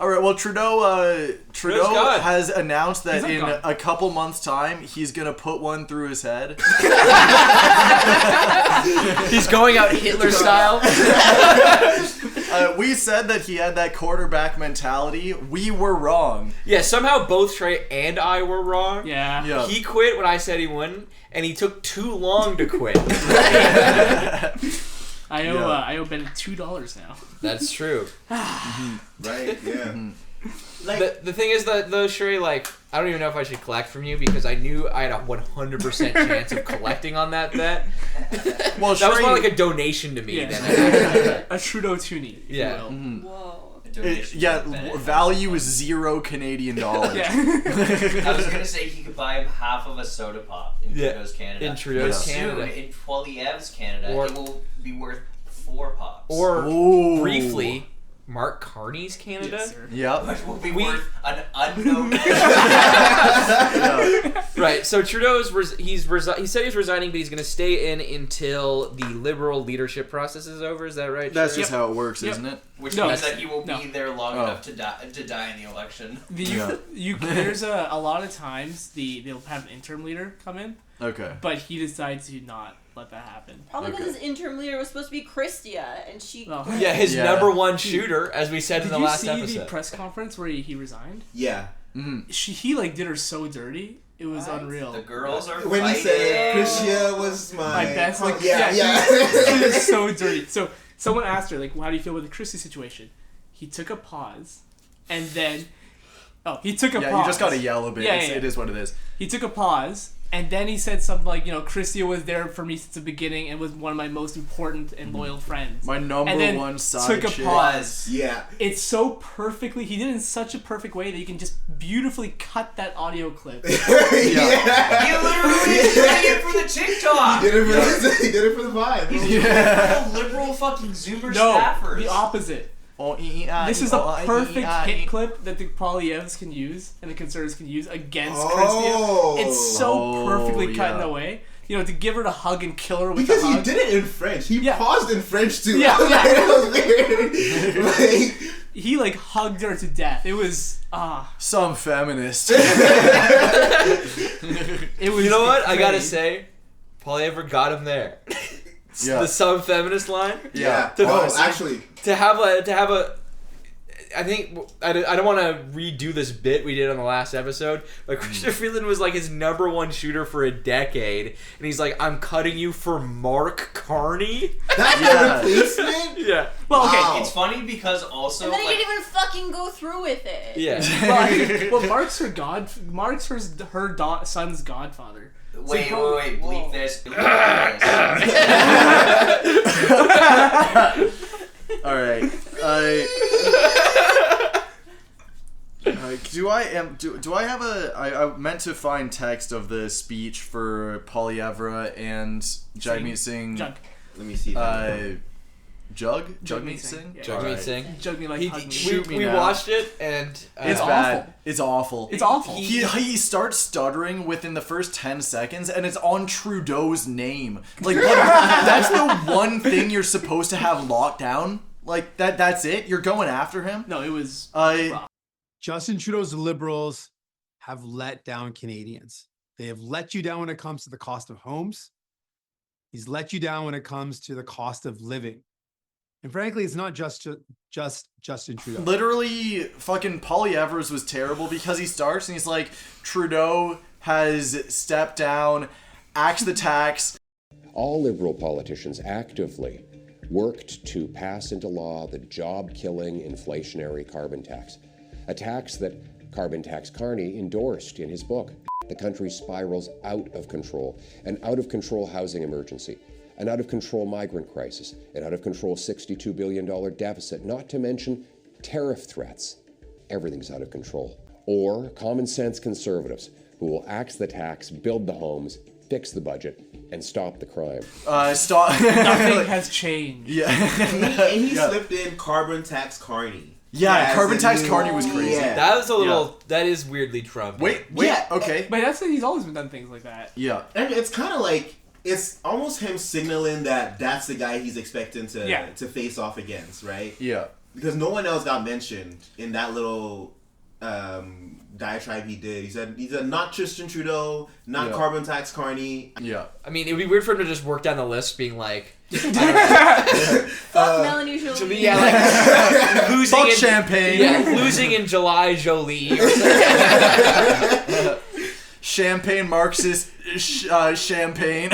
All right. Well, Trudeau has announced that in a couple months' time he's gonna put one through his head. He's going out Hitler style. We said that he had that quarterback mentality. We were wrong. Yeah. Somehow both Trey and I were wrong. Yeah. He quit when I said he wouldn't, and he took too long to quit. I owe Ben $2 now. That's true. Right, yeah. Like, the thing is that though, Sherry, like, I don't even know if I should collect from you because I knew I had a 100% chance of collecting on that bet. Well, that was more like a donation to me than a Trudeau toonie. Yeah. Whoa. Value is $0 Canadian dollars. I was gonna say he could buy him half of a soda pop in Trudeau's Canada. In Trudeau's Canada. Soon, in Poilievre's Canada, it will be worth 4 pops. Or briefly, Mark Carney's Canada. Yes, sir. Yep. Which will be worth an unknown. Right. So Trudeau's he said he's resigning, but he's going to stay in until the Liberal leadership process is over. Is that right? That's just how it works, isn't it? Which means that he will be there long enough to die in the election. There's a lot of times they'll have an interim leader come in. Okay. But he decides to not let that happen. Probably because his interim leader was supposed to be Chrystia, and she... his number one shooter, as we said in the last episode. Did you see the press conference where he resigned? Yeah. Mm-hmm. He did her so dirty. It was unreal. The girls are when fighting. He said Chrystia was my best. Like, She was so dirty. So someone asked her, like, how do you feel with the Chrystia situation? He took a pause, and then... he took a pause. Yeah, you just gotta yell a bit. It is what it is. He took a pause, and then he said something like, Chrystia was there for me since the beginning and was one of my most important and loyal friends. My number one side took a chick. pause. Yeah. It's so perfectly... He did it in such a perfect way that you can just beautifully cut that audio clip. He literally is doing it for the TikTok. He did it for the vibe. He's a liberal fucking Zoomer staffers. The opposite. This is a perfect hit clip that the Poilievres can use and the Conservatives can use against Chrystia. It's so perfectly cut in a way. To give her a hug and kill her with a hug. Because he did it in French. He paused in French too. Yeah. It was weird. He hugged her to death. It was some feminist. It was. You know what? I gotta say, Poilievre got him there. The some feminist line. Yeah. Actually, to have a. I think I don't want to redo this bit we did on the last episode, but Chrystia Freeland was his number one shooter for a decade, and he's like, "I'm cutting you for Mark Carney." That's the replacement. Yeah. Well, okay, it's funny because also. And then he didn't even fucking go through with it. Yeah. Well, Mark's her son's godfather. Wait, bleep this. All right. Do I have I meant to find text of the speech for Poilievre and Jagmeet Singh. Jug. Let me see that. Jagmeet Singh? Jagmeet Singh. Jagmeet we we watched it and it's bad. It's awful. It's awful. He starts stuttering within the first 10 seconds, and it's on Trudeau's name. That's the one thing you're supposed to have locked down. That's it. You're going after him. No, it was. Justin Trudeau's Liberals have let down Canadians. They have let you down when it comes to the cost of homes. He's let you down when it comes to the cost of living. And frankly, it's not just Justin Trudeau. Literally, fucking Poilievre's was terrible because he starts and he's like, Trudeau has stepped down, axed the tax. All Liberal politicians actively worked to pass into law the job-killing inflationary carbon tax, a tax that Carbon Tax Carney endorsed in his book. The country spirals out of control, an out-of-control housing emergency, an out-of-control migrant crisis, an out-of-control $62 billion deficit, not to mention tariff threats. Everything's out of control. Or common-sense conservatives who will axe the tax, build the homes, fix the budget, and stop the crime. Stop. Nothing has changed. Yeah. and he slipped in Carbon Tax Carney. Yeah, Carbon Tax Carney was crazy. Yeah. That was a little. That is weirdly Trump. Wait. Yeah. Okay. But he's always been done things like that. Yeah. And it's kind of it's almost him signaling that that's the guy he's expecting to face off against, right? Yeah. because no one else got mentioned in that little diatribe he did. He said not Justin Trudeau, not carbon tax Carney. Yeah. I mean, it would be weird for him to just work down the list, being like, Fuck Melanie Jolie. yeah, like losing Fuck in champagne. Yeah, losing in July, Jolie. Or something. Champagne Marxist champagne.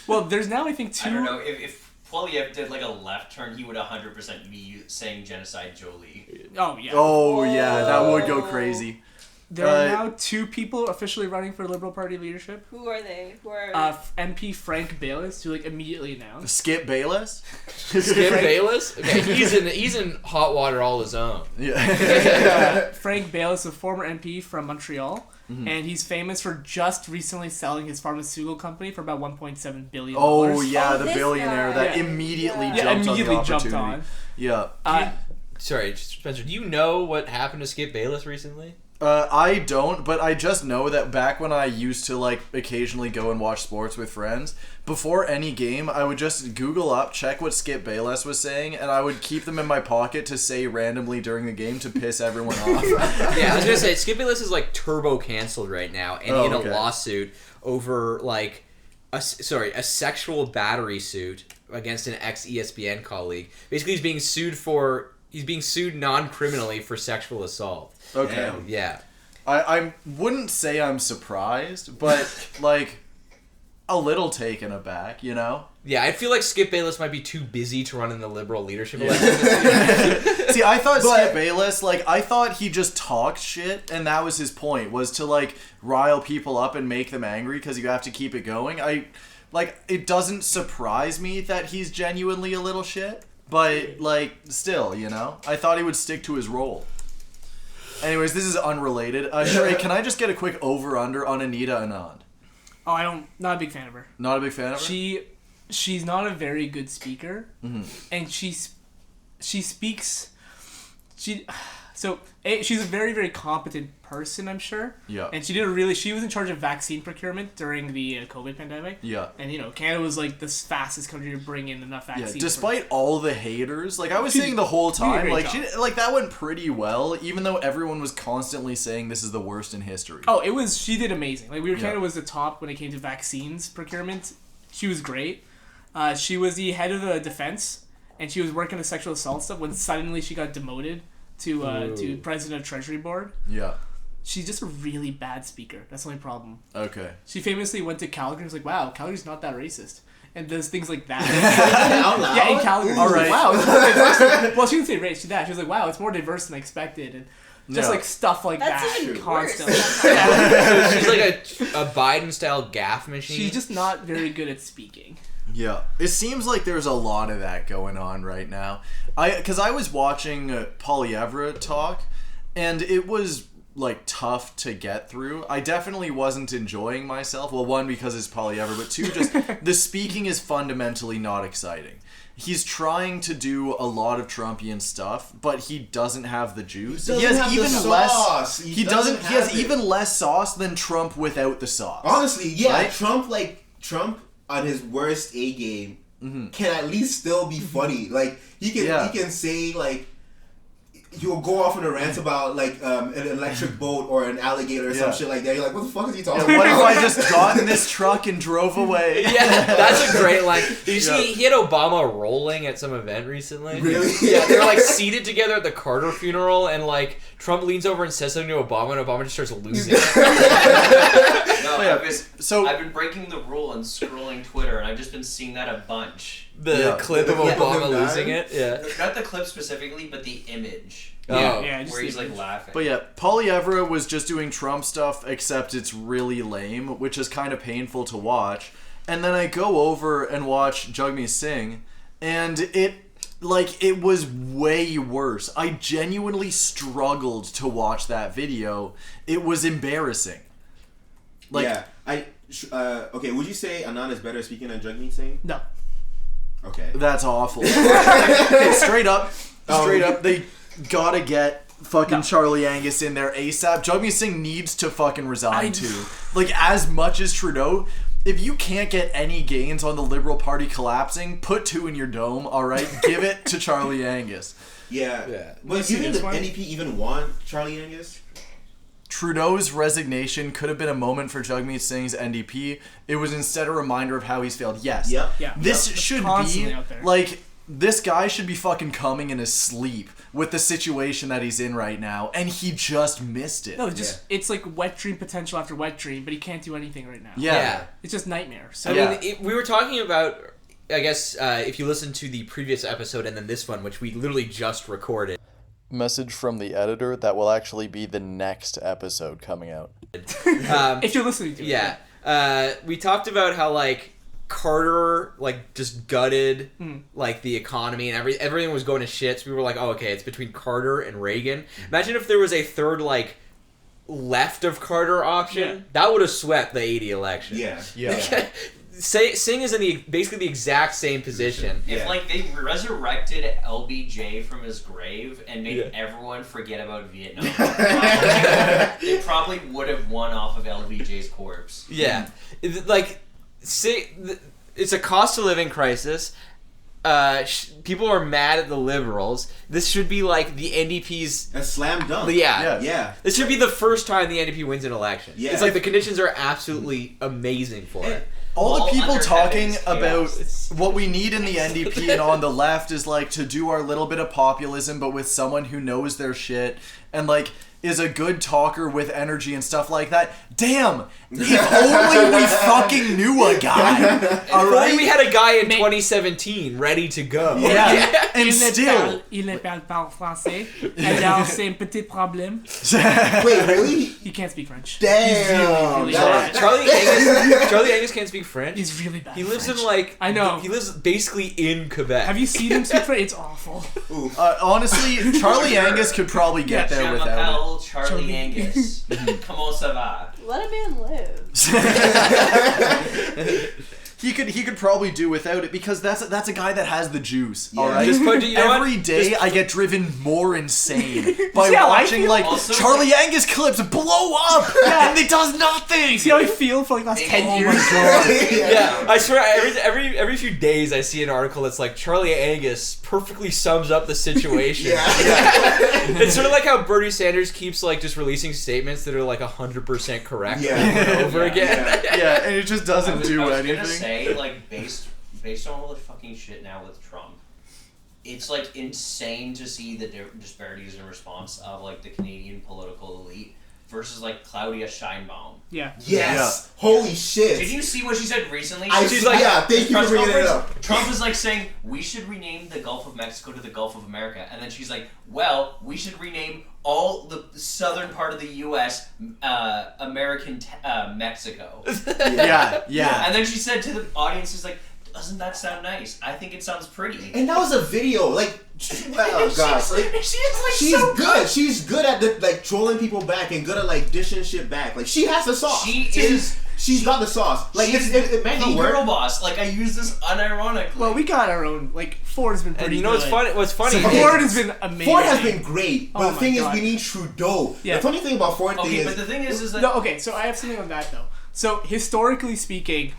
Well, there's now I think 2. I don't know if Poilievre did like a left turn, he would 100% be saying genocide Jolie. Oh yeah. Oh yeah, that would go crazy. There are now 2 people officially running for Liberal Party leadership. Who are they? Who are MP Frank Bayless, who like immediately announced. Skip Bayless. Skip Bayless? Okay, he's in hot water all his own. Yeah. Frank Bayless, a former MP from Montreal, and he's famous for just recently selling his pharmaceutical company for about $1.7 billion. Oh yeah, Oh, the this billionaire guy. that immediately Yeah. jumped on. Yeah. Sorry, Spencer, do you know what happened to Skip Bayless recently? I don't, but I just know that back when I used to like occasionally go and watch sports with friends, before any game, I would just Google up, check what Skip Bayless was saying, and I would keep them in my pocket to say randomly during the game to piss everyone off. Yeah, I was gonna say Skip Bayless is like turbo canceled right now, and he had a lawsuit over like a sexual battery suit against an ex-ESPN colleague. Basically, he's being sued non-criminally for sexual assault. Okay. Damn. Yeah. I wouldn't say I'm surprised, but like a little taken aback, you know? Yeah, I feel like Skip Bayless might be too busy to run in the Liberal leadership election this year. See, I thought Skip Bayless, I thought he just talked shit, and that was his point, was to, rile people up and make them angry, because you have to keep it going. It doesn't surprise me that he's genuinely a little shit, but, still, you know? I thought he would stick to his role. Anyways, this is unrelated. Sheree, can I just get a quick over-under on Anita Anand? Oh, not a big fan of her. Not a big fan of her? She's not a very good speaker, and she speaks. She's a very, very competent person, I'm sure. Yeah. And she was in charge of vaccine procurement during the COVID pandemic. Yeah. And Canada was the fastest country to bring in enough vaccines. Yeah, despite all the haters, I was saying the whole time, that went pretty well, even though everyone was constantly saying this is the worst in history. Oh, she did amazing. Canada was the top when it came to vaccines procurement. She was great. She was the head of the defense, and she was working the sexual assault stuff when suddenly she got demoted to president of Treasury Board. Yeah. She's just a really bad speaker. That's the only problem. Okay. She famously went to Calgary and was like, wow, Calgary's not that racist. And does things like that. Out loud? Yeah, in Calgary. All right. Wow, it's more diverse. Well, she didn't say race. She was like, wow, it's more diverse than I expected. And just stuff like That's that. even Constantly. worse. She's like a Biden-style gaffe machine. She's just not very good at speaking. Yeah, it seems like there's a lot of that going on right now. Because I was watching Poilievre talk, and it was tough to get through. I definitely wasn't enjoying myself. Well, one, because it's Poilievre, but two, just the speaking is fundamentally not exciting. He's trying to do a lot of Trumpian stuff, but he doesn't have the juice. He has even less. He has even less sauce than Trump without the sauce. Honestly, yeah, right? Trump on his worst A game can at least still be funny. He can say he'll go off on a rant about an electric boat or an alligator or some shit like that. You're like, what the fuck is he talking about? What if I just got in this truck and drove away? Yeah, that's a great line. Did you see he had Obama rolling at some event recently? Really? Yeah, they were seated together at the Carter funeral, and Trump leans over and says something to Obama, and Obama just starts losing it. No, I've been breaking the rule and scrolling Twitter, and I've just been seeing that a bunch. The clip of Obama losing it? Yeah. Not the clip specifically, but the image. Yeah, where he's laughing. But yeah, Poilievre was just doing Trump stuff, except it's really lame, which is kind of painful to watch. And then I go over and watch Jagmeet Singh, and it was way worse. I genuinely struggled to watch that video. It was embarrassing. Okay, would you say Anand is better at speaking than Jagmeet Singh? No. Okay. That's awful. Okay, straight up, they gotta get fucking Charlie Angus in there ASAP. Jagmeet Singh needs to fucking resign too. As much as Trudeau, if you can't get any gains on the Liberal Party collapsing, put 2 in your dome, alright? Give it to Charlie Angus. Yeah. Well, do you think the NDP even want Charlie Angus? Trudeau's resignation could have been a moment for Jagmeet Singh's NDP. It was instead a reminder of how he's failed. Yes. Yep. Yeah. This should be, like, this guy should be fucking coming in his sleep with the situation that he's in right now, and he just missed it. No, it's like wet dream potential after wet dream, but he can't do anything right now. Yeah. It's just nightmare. So I mean, we were talking about, I guess, if you listen to the previous episode and then this one, which we literally just recorded. Message from the editor that will actually be the next episode coming out. If you're listening to it. We talked about how, like, Carter, like, just gutted, like, the economy and everything was going to shit. So we were like, oh, okay, it's between Carter and Reagan. Imagine if there was a third, like, left of Carter option. That would have swept the 80 election. Yeah. Singh is in basically the exact same position. If like they resurrected LBJ from his grave and made everyone forget about Vietnam, they probably would have won off of LBJ's corpse. Yeah, like, it's a cost of living crisis. People are mad at the Liberals. This should be like the NDP's a slam dunk. Yeah. This should be the first time the NDP wins an election. Yeah. It's like the conditions are absolutely amazing for it. All the people talking about what we need in the NDP and on the left is like to do our little bit of populism, but with someone who knows their shit and like is a good talker with energy and stuff like that. Damn! If only we fucking knew a guy. Alright? We had a guy in 2017 ready to go. Yeah. And still. Il ne parle pas français. Alors c'est un petit problème. Wait, really? He can't speak French. Damn. He's really bad. Charlie Angus can't speak French. He's really bad. He lives French. in like I know. He lives basically in Quebec. Have you seen him speak French? It's awful. Honestly, Charlie Angus could probably get there without it. Charlie Angus. Comment ça va? Let a man live. He could probably do without it because that's a guy that has the juice. All right. Every day I get driven more insane by watching like also, Charlie Angus clips blow up and it does nothing. See how I feel for like the last 10 years. Yeah, I swear every few days I see an article that's like Charlie Angus perfectly sums up the situation. It's sort of like how Bernie Sanders keeps like just releasing statements that are like 100% correct over and over again. Yeah, and it just doesn't do anything. Like based on all the fucking shit now with Trump, it's like insane to see the disparities in response of like the Canadian political elite versus like Claudia Sheinbaum. Yeah. Yes. Holy shit. Did you see what she said recently? She's like, thank you for bringing it up. Trump is like saying we should rename the Gulf of Mexico to the Gulf of America, and then she's like, well, we should rename all the southern part of the U.S. American Mexico. Yeah. And then she said to the audience, "Is like, doesn't that sound nice? I think it sounds pretty." And that was a video, like, oh gosh, like, she's so good. She's good at like trolling people back and good at like dishing shit back. Like she has the sauce. She's got the sauce. Like it might not work. Girl boss. Like I use this unironically. Well, we got our own. Like Ford's been pretty. And you know good. what's funny? Ford has been amazing. Ford has been great, but Oh the thing my God. is, we need Trudeau. Yeah. The funny thing about Ford thing is, but the thing is that no. Okay, so I have something on that though. So historically speaking,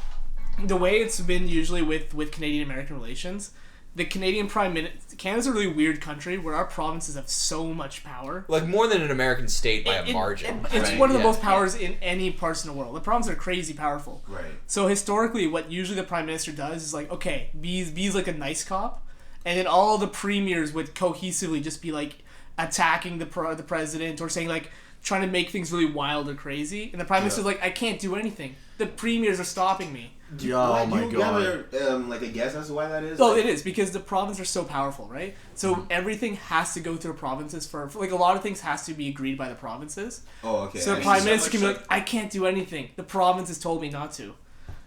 the way it's been usually with Canadian American relations, the Canadian Prime Minister. Canada's a really weird country where our provinces have so much power. Like more than an American state by a margin. It's one of the most powers in any parts in the world. The provinces are crazy powerful. Right. So historically, what usually the Prime Minister does is like, okay, be like a nice cop, and then all the premiers would cohesively just be like attacking the president or saying like trying to make things really wild or crazy, and the Prime Minister's like, I can't do anything. The premiers are stopping me. Oh my God. Do you have like a guess as to why that is? Oh, it is because the provinces are so powerful, right? So everything has to go through provinces for like a lot of things has to be agreed by the provinces. Oh, okay. So the Prime Minister can be like, I can't do anything. The province has told me not to.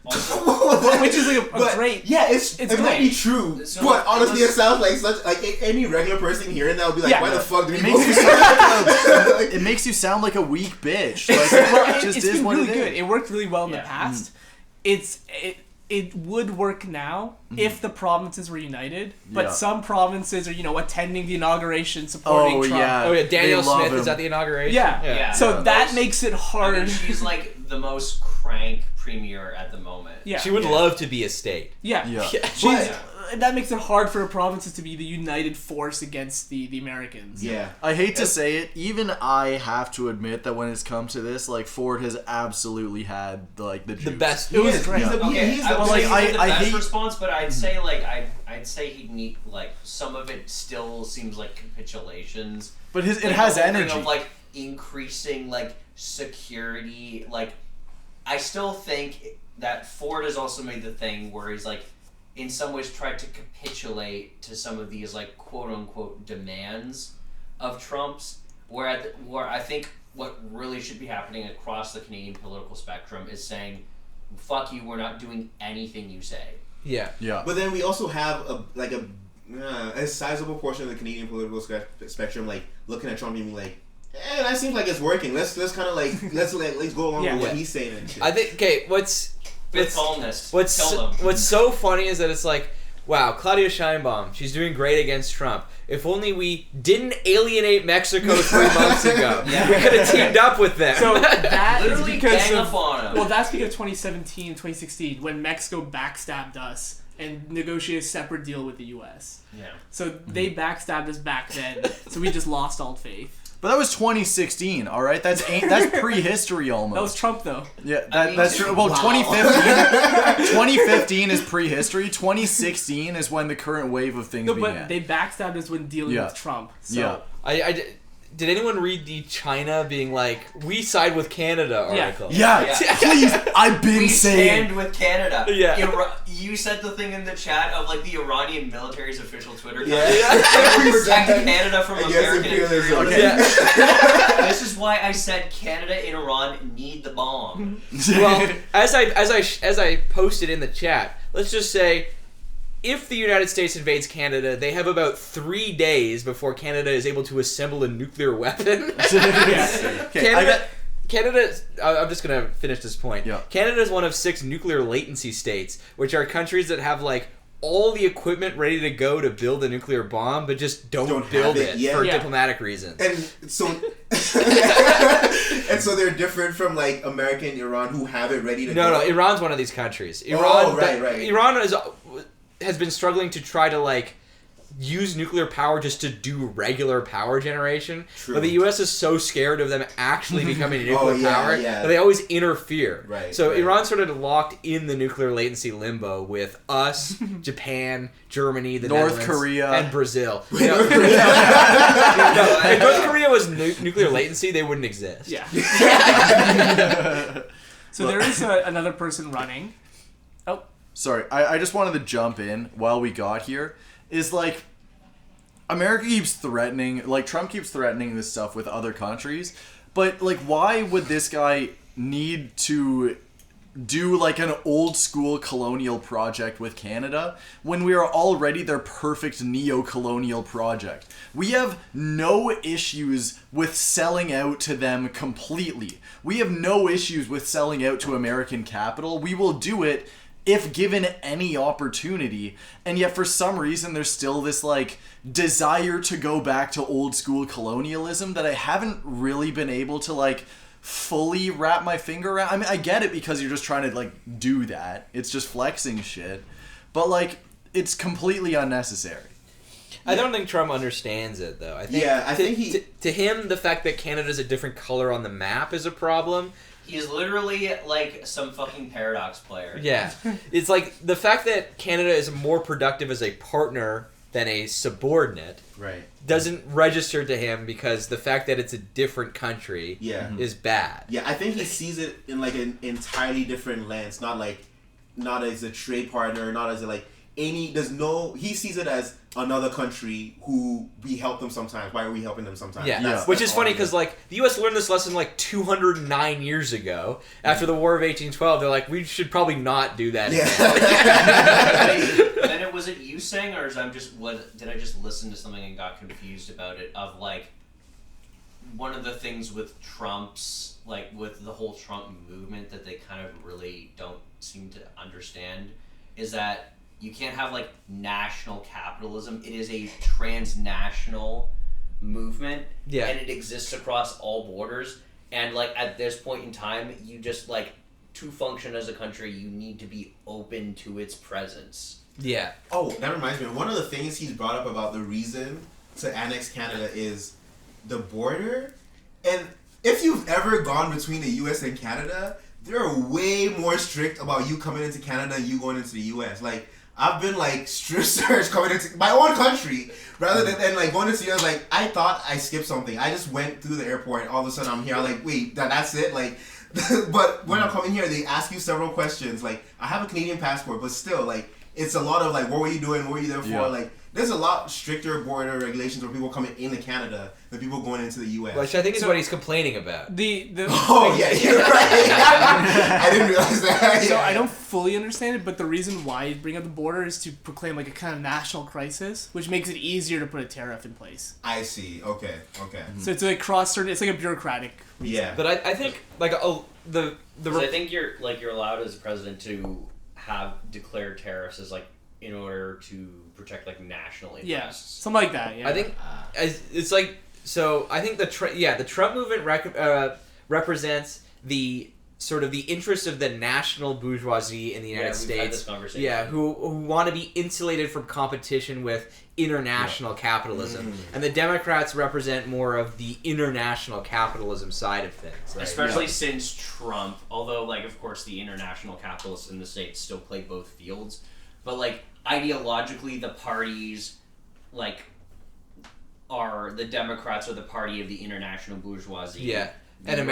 Also, which is like a great. Yeah, it might be true, So, but honestly, it sounds like such like any regular person hearing that would be like, why the fuck do we makes you sound like it makes you sound like a weak bitch. Like, it just it's is been what really it good. is. It worked really well in the past. It would work now if the provinces were united, but some provinces are attending the inauguration, supporting Trump. Oh yeah, Daniel Smith him. is at the inauguration. Yeah. So that makes it hard. I mean, she's like the most crank premier at the moment. Yeah. She would love to be a state. Yeah. That makes it hard for provinces to be the united force against the Americans. Yeah. I hate to say it, even I have to admit that when it's come to this, like, Ford has absolutely had the juice. The best. It was great. I would say the I best hate response, but I'd say I'd say he'd need some of it still seems like capitulations. But it the has whole thing energy. of increasing security. I still think that Ford has also made the thing where he's in some ways tried to capitulate to some of these quote unquote demands of Trump's, where I think what really should be happening across the Canadian political spectrum is saying, fuck you, we're not doing anything you say. Yeah. But then we also have a sizable portion of the Canadian political spectrum looking at Trump and being that seems like it's working. Let's kind of let's go along with what he's saying and shit. I think what's so funny is that it's wow, Claudia Sheinbaum, she's doing great against Trump. If only we didn't alienate Mexico 3 months ago. We could have teamed up with them. So that is Literally because gang up on him. Well, that's because of 2017, 2016, when Mexico backstabbed us and negotiated a separate deal with the U.S. Yeah. So they backstabbed us back then. So we just lost all faith. But that was 2016, all right? That's prehistory almost. That was Trump, though. Yeah, that's true. Well, 2015 is prehistory. 2016 is when the current wave of things began. But they backstabbed us when dealing with Trump. So. Did anyone read the China being we side with Canada article? Yeah. Please, I've been saying. Stand with Canada. Yeah. You said the thing in the chat of the Iranian military's official Twitter account. Yeah. They protect Canada from American imperialism. Okay. This is why I said Canada and Iran need the bomb. Well, as I posted in the chat, let's just say, if the United States invades Canada, they have about 3 days before Canada is able to assemble a nuclear weapon. Canada, I'm just going to finish this point. Yeah. Canada is one of 6 nuclear latency states, which are countries that have all the equipment ready to go to build a nuclear bomb, but just don't build it for diplomatic reasons. And so they're different from America and Iran, who have it ready to go. No, Iran's one of these countries. Iran, right. Iran has been struggling to try to use nuclear power just to do regular power generation. True. But the U.S. is so scared of them actually becoming nuclear power that they always interfere. Right. So Iran sort of locked in the nuclear latency limbo with us, Japan, Germany, the North Netherlands, Korea, and Brazil. If North Korea was nuclear latency, they wouldn't exist. Yeah. So there is another person running. Oh. Sorry, I just wanted to jump in while we got here. Is America keeps threatening, Trump keeps threatening this stuff with other countries, but why would this guy need to do an old school colonial project with Canada when we are already their perfect neo-colonial project? We have no issues with selling out to them completely. We have no issues with selling out to American capital. We will do it if given any opportunity, and yet for some reason there's still this desire to go back to old school colonialism that I haven't really been able to fully wrap my finger around. I mean, I get it because you're just trying to do that. It's just flexing shit, but it's completely unnecessary. I don't think Trump understands it, though. I think to him, the fact that Canada's a different color on the map is a problem. He's literally some fucking Paradox player. Yeah. It's the fact that Canada is more productive as a partner than a subordinate doesn't register to him because the fact that it's a different country is bad. Yeah, I think he sees it in an entirely different lens, not as a trade partner, not as he sees it as another country who we help them sometimes. Why are we helping them sometimes? Which is funny because the U.S. learned this lesson 209 years ago after the War of 1812. They're we should probably not do that. Then was it you saying, or did I just listen to something and got confused about it? Of one of the things with Trump's with the whole Trump movement that they kind of really don't seem to understand is that you can't have national capitalism. It is a transnational movement, and it exists across all borders. And at this point in time, you just to function as a country, you need to be open to its presence. Yeah. Oh, that reminds me. One of the things he's brought up about the reason to annex Canada is the border. And if you've ever gone between the U.S. and Canada, they're way more strict about you coming into Canada than you going into the U.S. Like, I've been like strip search coming into my own country rather than like going into the U.S. Like, I thought I skipped something. I just went through the airport and all of a sudden I'm here. I'm like, wait, that's it? Like, but when I'm coming here, they ask you several questions. Like, I have a Canadian passport, but still, like, it's a lot of like, what were you doing? What were you there for? Yeah. Like, there's a lot stricter border regulations for people coming into Canada than people going into the U.S. Which I think is what he's complaining about. Oh yeah, you're right. I didn't realize that. So Yeah. I don't fully understand it, but the reason why you bring up the border is to proclaim like a kind of national crisis, which makes it easier to put a tariff in place. I see. Okay. So it's like cross certain. It's like a bureaucratic. Yeah. But I think like the I think you're allowed as president to have declared tariffs as like in order to protect like national interests. Yeah, something like that. Yeah. I think it's like so. I think the Trump movement represents the sort of the interest of the national bourgeoisie in the United States. Had this conversation. Yeah, who want to be insulated from competition with international capitalism, and the Democrats represent more of the international capitalism side of things. Right? Especially since Trump, although like of course the international capitalists in the States still play both fields, but like ideologically the parties like are the Democrats are the party of the international bourgeoisie. Yeah. And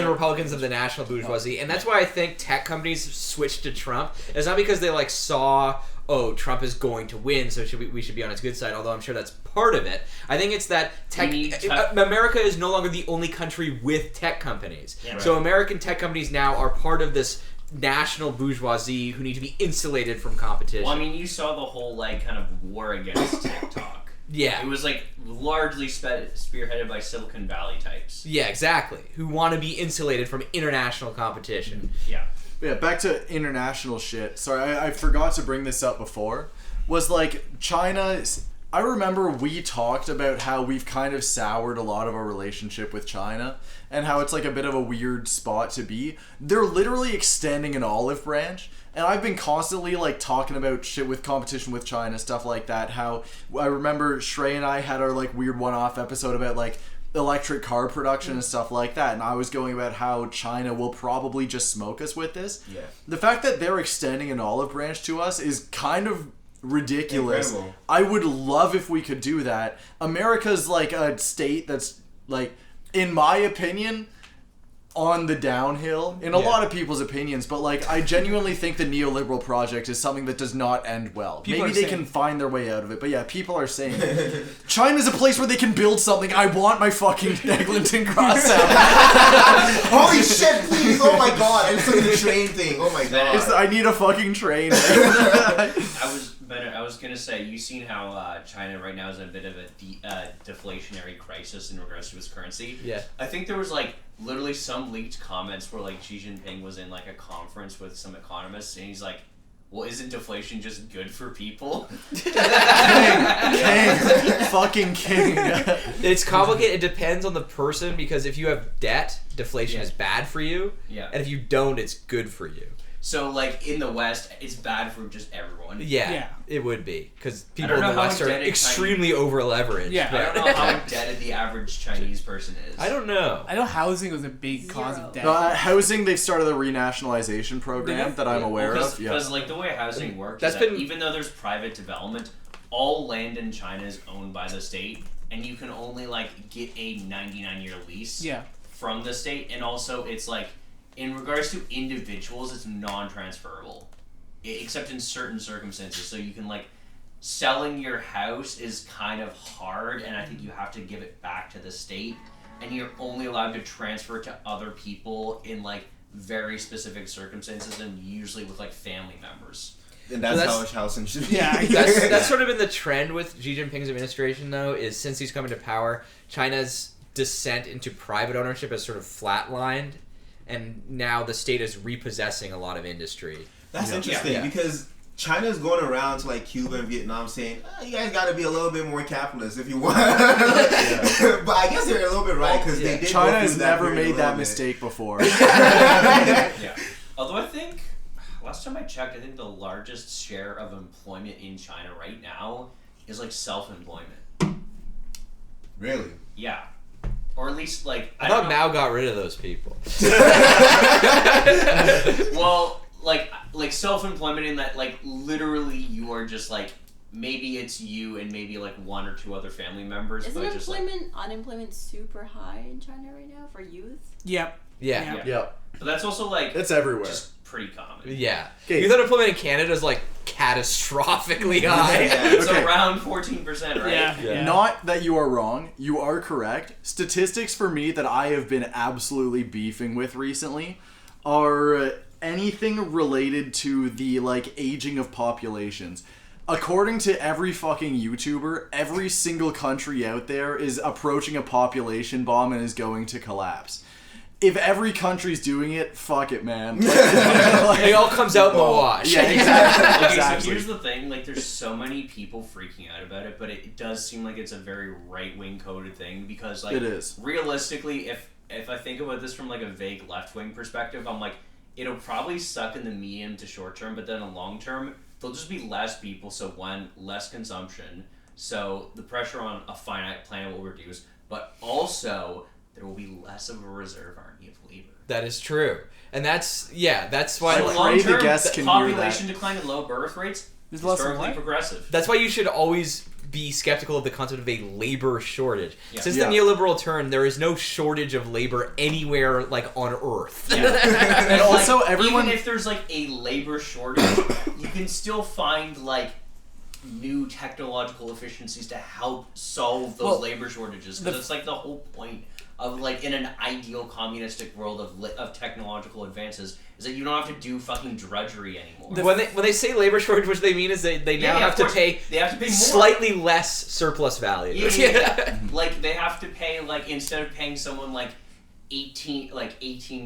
Republicans of the national bourgeoisie. And that's why I think tech companies switched to Trump. It's not because they like saw, oh, Trump is going to win, so we should be on his good side, although I'm sure that's part of it. I think it's that America is no longer the only country with tech companies. Yeah, right. So American tech companies now are part of this national bourgeoisie who need to be insulated from competition. Well, I mean, you saw the whole like kind of war against TikTok. Yeah. It was like largely spearheaded by Silicon Valley types. Yeah, exactly. Who want to be insulated from international competition. Yeah. Yeah, back to international shit. Sorry, I forgot to bring this up before. Was like China. I remember we talked about how we've kind of soured a lot of our relationship with China and how it's like a bit of a weird spot to be. They're literally extending an olive branch. And I've been constantly like talking about shit with competition with China, stuff like that. How I remember Shrey and I had our like weird one-off episode about like electric car production and stuff like that. And I was going about how China will probably just smoke us with this. Yeah. The fact that they're extending an olive branch to us is kind of ridiculous. Incredible. I would love if we could do that. America's like a state that's like, in my opinion, on the downhill in a lot of people's opinions, but like I genuinely think the neoliberal project is something that does not end well. Maybe they can find their way out of it, but yeah, people are saying China's a place where they can build something. I want my fucking Eglinton cross-out. Holy shit, please. Oh my god, I just looked at the train thing. Oh my god. I need a fucking train. I was gonna say, you've seen how China right now is in a bit of a deflationary crisis in regards to its currency. Yeah. I think there was like literally some leaked comments where like Xi Jinping was in like a conference with some economists and he's like, well, isn't deflation just good for people? King. Fucking king. It's complicated. It depends on the person because if you have debt, deflation is bad for you. Yeah. And if you don't, it's good for you. So, like, in the West, it's bad for just everyone. Yeah. It would be. Because people in the West are extremely over-leveraged. Yeah. I don't know how indebted the average Chinese person is. I don't know. I know housing was a big cause of debt. Housing, they've started a renationalization program that I'm aware of. Because, like, the way housing works is that even though there's private development, all land in China is owned by the state, and you can only, like, get a 99-year lease from the state, and also it's, like, in regards to individuals, it's non-transferable, except in certain circumstances. So you can, like, selling your house is kind of hard, and I think you have to give it back to the state, and you're only allowed to transfer to other people in, like, very specific circumstances, and usually with, like, family members. And that's how housing should be. Yeah, that's sort of been the trend with Xi Jinping's administration, though, is since he's come into power, China's descent into private ownership has sort of flatlined. And now the state is repossessing a lot of industry. That's interesting because China's going around to like Cuba and Vietnam saying, you guys got to be a little bit more capitalist if you want. But I guess they're a little bit right because they did. China has never made that mistake before. Although checked, I think the largest share of employment in China right now is like self-employment. Really? Yeah. Or at least like I thought Mao got rid of those people. Well, like self-employment in that like literally you are just like maybe it's you and maybe like one or two other family members. Isn't but just like, unemployment super high in China right now for youth? Yep. Yeah. But that's also like It's everywhere. Just pretty common. Yeah. Okay. Youth unemployment in Canada is like catastrophically high. It's Okay. around 14%, right? Yeah. Not that you are wrong. You are correct. Statistics for me that I have been absolutely beefing with recently are anything related to the like aging of populations. According to every fucking YouTuber, every single country out there is approaching a population bomb and is going to collapse. If every country's doing it, fuck it, man. It all comes out in the wash. Yeah, exactly. Okay, exactly. so here's the thing, like there's so many people freaking out about it, but it does seem like it's a very right-wing coded thing because like It is. realistically if I think about this from like a vague left-wing perspective, I'm like it'll probably suck in the medium to short term, but then in long term there'll just be less people, so one, less consumption, so the pressure on a finite planet will reduce, but also there will be less of a reserve army of labor. That is true. And that's why So I long pray the term, guests the can hear population that. decline and low birth rates There's less of historically what? progressive. that's why you should always be skeptical of the concept of a labor shortage. Yeah. Since Yeah. the neoliberal turn, there is no shortage of labor anywhere like on Earth. And also, Like, everyone. even if there's like a labor shortage, you can still find like new technological efficiencies to help solve those Well, labor shortages. Because it's like the whole point of like in an ideal communistic world of technological advances is that you don't have to do fucking drudgery anymore. When they say labor shortage, what they mean is they now Yeah, have of to course. pay They have to pay more. slightly less surplus value. Yeah. Like they have to pay like instead of paying someone like 18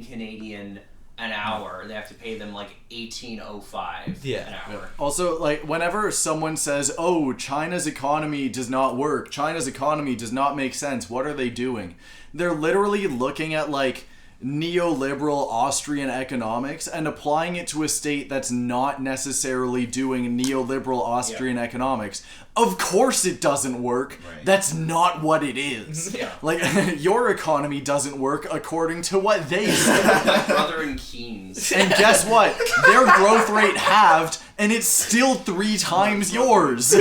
Canadian an hour, they have to pay them like 18.05 Yeah. an hour. Also, like, whenever someone says, oh, China's economy does not work, China's economy does not make sense, what are they doing? They're literally looking at, like, neoliberal Austrian economics and applying it to a state that's not necessarily doing neoliberal Austrian economics. Of course it doesn't work. Right. That's not what it is. Yeah. Like, your economy doesn't work according to what they say. My brother in Keynes. And guess what? Their growth rate halved, and it's still 3 times yours.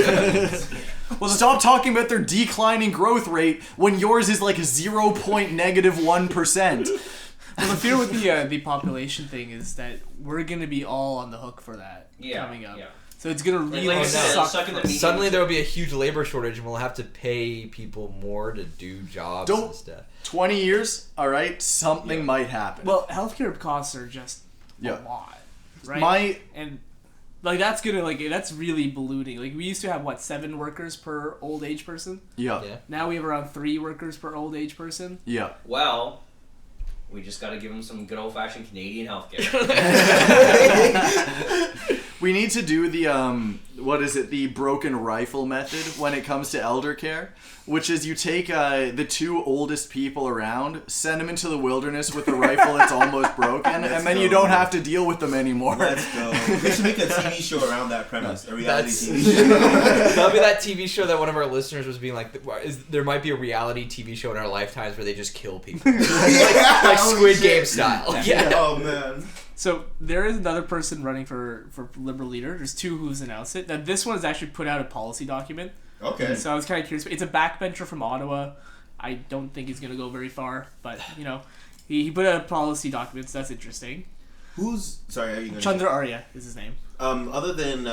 Well, stop talking about their declining growth rate when yours is like 0.1%. Well, the fear with the population thing is that we're gonna be all on the hook for that coming up. Yeah. So it's gonna really Like I said, suck. suck in the medium Suddenly to- there will be a huge labor shortage, and we'll have to pay people more to do jobs Don't- instead. 20 years, all right, something might happen. Well, healthcare costs are just Yeah. a lot, right? My And like that's really ballooning. Like we used to have 7 workers per old age person. yeah. Now we have around 3 workers per old age person. Yeah. Well, we just got to give them some good old-fashioned Canadian healthcare. We need to do the the broken rifle method when it comes to elder care, which is you take the 2 oldest people around, send them into the wilderness with a rifle that's almost broken, and then you don't have to deal with them anymore. Let's go. We should make a TV show around that premise. A reality That's- TV show. That'll be that TV show that one of our listeners was being like, there might be a reality TV show in our lifetimes where they just kill people. like Squid Game style. Yeah. Oh man. So there is another person running for Liberal leader. There's 2 who's announced it. Now this one has actually put out a policy document. Okay. So I was kind of curious. It's a backbencher from Ottawa. I don't think he's going to go very far, but he put out a policy document, so that's interesting. Who's sorry? Are you gonna Chandra Arya is his name. Other than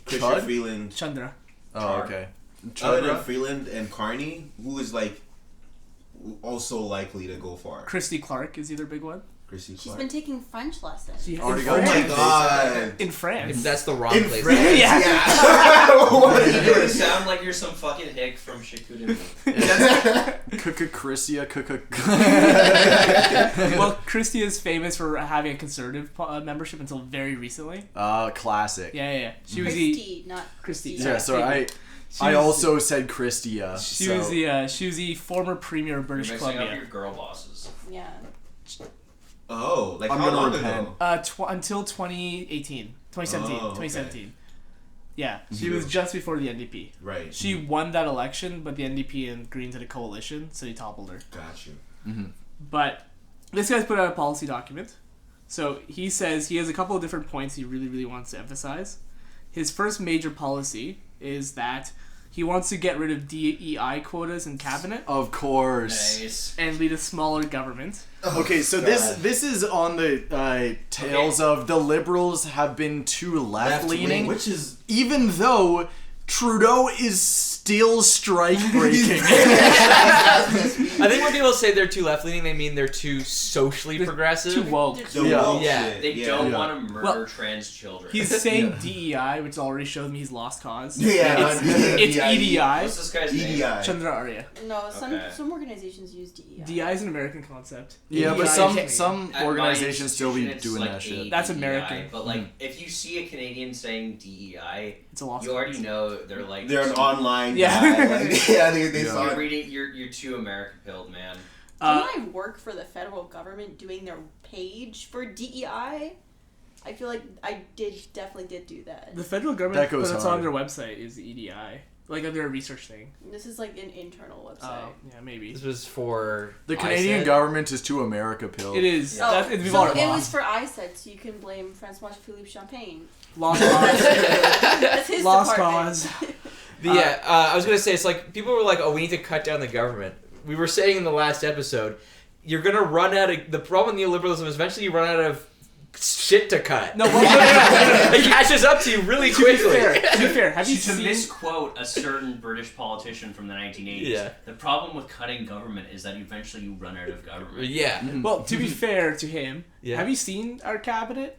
Chrystia Chud? Freeland, Chandra. Oh, okay. other than Chadra? Freeland and Carney, who is like also likely to go far? Christy Clark is the other big one. Chrissy She's Clark. been taking French lessons. She Already in got Oh my France. god. In France. If that's the wrong In place. France, Yeah. yeah. What are you You doing? sound like you're some fucking hick from Shikudu. Chrystia. Well, Christy is famous for having a conservative membership until very recently. Classic. Yeah. She was the Christy, not Christy. Christy. Yeah, so I was- also said Chrystia. She so. was the former premier of British Mixing up Columbia. your girl bosses. Yeah. Oh, like I'm how gonna long repent. ago? Until 2018. 2017. Oh, okay. 2017. Yeah, she was just before the NDP. Right. She won that election, but the NDP and Greens had a coalition, so he toppled her. Got you. But this guy's put out a policy document. So he says he has a couple of different points he really, really wants to emphasize. His first major policy is that he wants to get rid of DEI quotas in cabinet. Of course. Nice. And lead a smaller government. Okay, so this is on the tails of the Liberals have been too left-leaning, which is even though Trudeau is still strike-breaking. I think when people say they're too left-leaning, they mean they're too socially progressive. Too woke. Yeah. They don't want to murder trans children. He's saying DEI, which already shows me he's lost cause. Yeah, It's EDI. What's this guy's name? EDI. Chandra Arya. No, Okay. some organizations use DEI. DEI is an American concept. Yeah, but EDI is some Canadian. At my organizations still be institution, it's doing like that shit. That's DEI, American. But like, if you see a Canadian saying DEI, It's a lost you already know they're like they're an online Yeah. guy. Like, yeah, they saw You're it. reading. You're too American pilled, man. Didn't I work for the federal government doing their page for DEI? I feel like I definitely did do that. The federal government, That goes but it's hard. on their website, is the EDI. Like on their research thing. This is like an internal website. Yeah, maybe. This was for The Canadian government is too America-pilled. It is. Oh, We've so already it lost. was for ISET, so you can blame Francois Philippe Champagne. Lost cause. That's his Lost department. cause. I was gonna say, it's like people were like, "Oh, we need to cut down the government." We were saying in the last episode, you're gonna run out of the problem with neoliberalism. Is eventually you run out of shit to cut. No, it catches up to you really quickly. To be fair, have you To seen... misquote a certain British politician from the 1980s, Yeah. the problem with cutting government is that eventually you run out of government. Yeah. Well, to be fair to him, Yeah. have you seen our cabinet?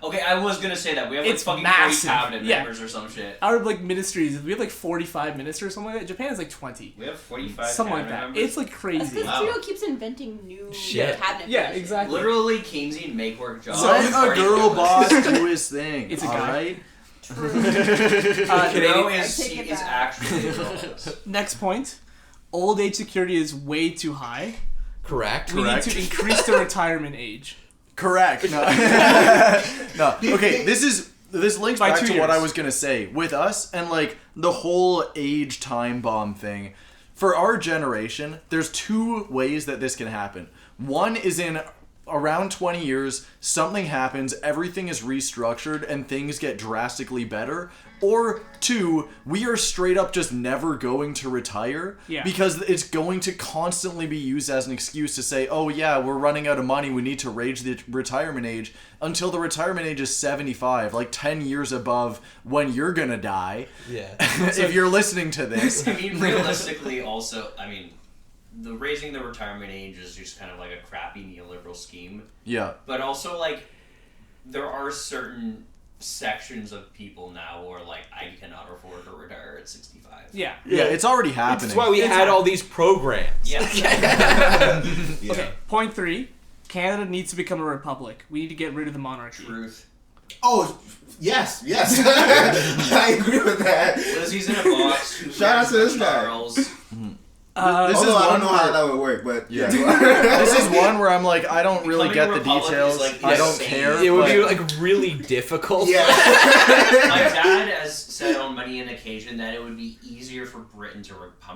Okay, I was gonna say that. We have It's like fucking massive. 40 cabinet Yeah. members or some shit. Our like ministries, we have like 45 ministers or something like that. Japan is like 20. We have 45 Something like cabinet that. members. It's like That's crazy. because Wow. Trudeau keeps inventing new Shit. cabinet Yeah, positions. exactly. Literally Keynesian make-work jobs. Let a Already girl doing boss this. do his thing. It's a all guy. right? Trudeau I is take it is back. actually wrong. Next point. Old age security is way too high. Correct. We need to increase the retirement age. Correct. No. No. Okay, this links By back 2 to what years. I was gonna say. With us and like the whole age time bomb thing, for our generation, there's two ways that this can happen. One is in around 20 years, something happens, everything is restructured, and things get drastically better. Or two, we are straight up just never going to retire because it's going to constantly be used as an excuse to say, oh yeah, we're running out of money, we need to raise the retirement age until the retirement age is 75, like 10 years above when you're gonna die. Yeah. If you're listening to this. I mean, realistically, also, I mean, the raising the retirement age is just kind of like a crappy neoliberal scheme. Yeah. But also, like, there are certain sections of people now who are like, I cannot afford to retire at 65. Yeah. Yeah, it's already happening. That's why we had all these programs. Yeah. Okay, point 3. Canada needs to become a republic. We need to get rid of the monarchy. Truth. Oh, yes. I agree with that. Lizzie's in a box. Who Shout out to this cares guy. about Charles? Although I don't know how that would work, but Yeah. This is one where I'm like, I don't really Becoming get a the republic details. is, like, I don't insane. care. It would be but- like really difficult. yeah. My dad has said on many an occasion that it would be easier for Britain to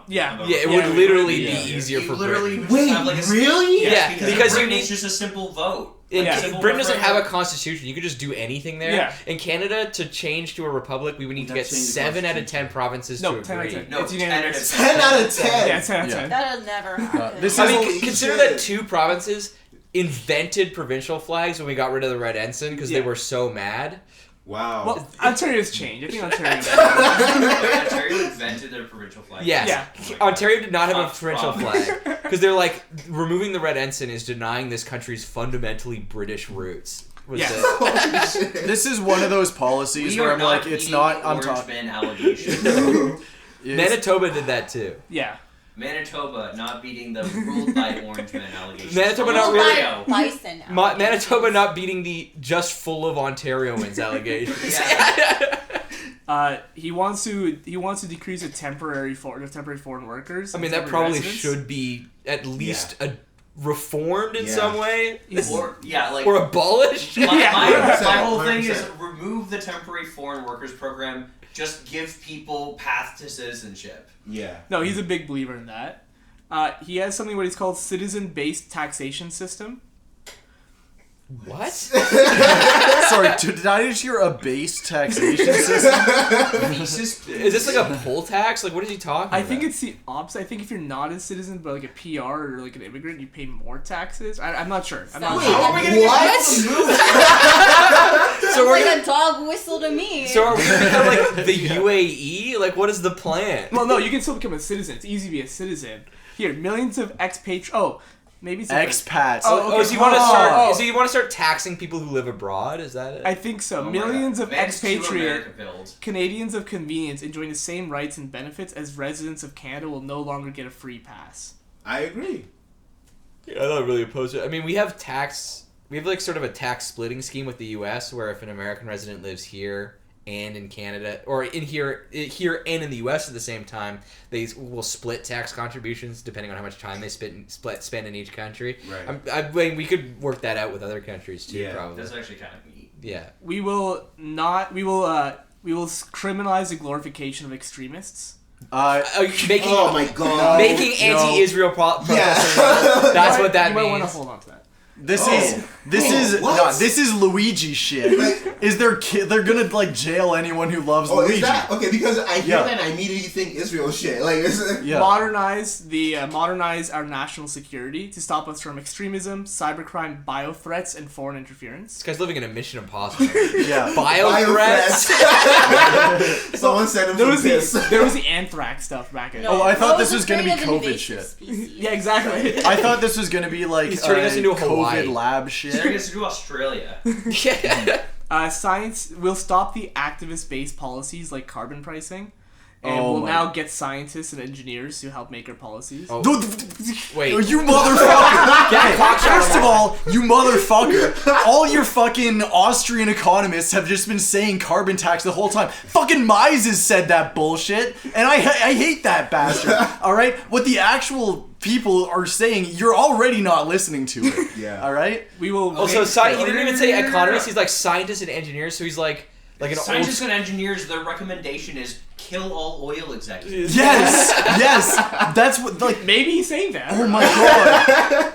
Yeah. become a Yeah, it republic. would literally Yeah. be easier You for literally Britain. would just have, Wait, like, a really? Yes, Yeah, because you Britain need- is just a simple vote. Yeah. Simple Britain doesn't have a referendum. constitution. You could just do anything there. Yeah. In Canada, to change to a republic, we would need to We'd get have to change the 7 out of 10 constitution. provinces No, to 10 out of agree. 10. No, It's 10 unanimous. 10 out of 10. Yeah, 10 out of 10. That'll never happen. this I is- mean, Holy consider shit. that 2 provinces invented provincial flags when we got rid of the red ensign because they Yeah. were so mad. Wow. Well, Ontario's changed. I think Ontario. Ontario invented their provincial flag. Yes. Yeah. Ontario did not have a Tough provincial province. flag because they're like, removing the red ensign is denying this country's fundamentally British roots. Was Yeah. the- This is one of those policies We where are I'm not like, it's eating not. the I'm Orange talking. Man allegation. Manitoba did that too. Yeah. Manitoba not beating the ruled by Orange Man allegation. Manitoba not really- Ontario. Bison. Manitoba not beating the just full of Ontarians allegations. Yeah. He wants to decrease the temporary foreign workers. I mean, and that temporary probably residents. should be at least a reformed in some way, or abolished. My whole thing is remove the temporary foreign workers program. Just give people path to citizenship. Yeah. No, he's a big believer in that. He has something what he's called citizen-based taxation system. What? Sorry, did I just hear a base taxation system? Is this like a poll tax? Like, what is he talking about? I think it's the opposite. I think if you're not a citizen, but like a PR or like an immigrant, you pay more taxes. I'm not sure. I'm not sure. How are we gonna get So we're like a dog whistle to me. So are we gonna become like the UAE? Like, what is the plan? Well, no, you can still become a citizen. It's easy to be a citizen. Here, millions of expats. Oh. Maybe expats. So you want to start? So you want to start taxing people who live abroad? Is that it? I think so. Millions of expatriate Canadians of convenience enjoying the same rights and benefits as residents of Canada will no longer get a free pass. I agree. Yeah, I'm not really opposed to it. I mean, we have like sort of a tax splitting scheme with the U.S. where if an American resident lives here and in Canada, or in here and in the U.S. at the same time, they will split tax contributions depending on how much time they spend in each country. Right. I mean, we could work that out with other countries too. Yeah, probably. That's actually kind of neat. Yeah. We will criminalize the glorification of extremists. Making anti-Israel protesting. Yeah. That's what that you means. might want to hold on to that. This is Luigi shit. Is they're gonna like jail anyone who loves Luigi? Is that okay? Because I hear that and I immediately think Israel shit. Like modernize our national security to stop us from extremism, cybercrime, biothreats, and foreign interference. This guy's living in a Mission Impossible. Yeah, biothreats. Someone sent him there was the anthrax stuff back in. No, I thought this was gonna be COVID shit. Yeah, exactly. I thought this was gonna be like He's turning us into a COVID Hawaii lab shit. Turning us into Australia. Science will stop the activist-based policies like carbon pricing, and will now get scientists and engineers to help make our policies. Oh. Wait. You motherfucker! First of all, you motherfucker! All your fucking Austrian economists have just been saying carbon tax the whole time. Fucking Mises said that bullshit, and I hate that bastard. All right, what the actual people are saying, you're already not listening to it. Yeah. All right. We will. Also, he didn't even say economists. He's like scientists and engineers. So he's like an scientists and engineers. Their recommendation is kill all oil executives. Yes. That's what. Like maybe he's saying that. Oh my god.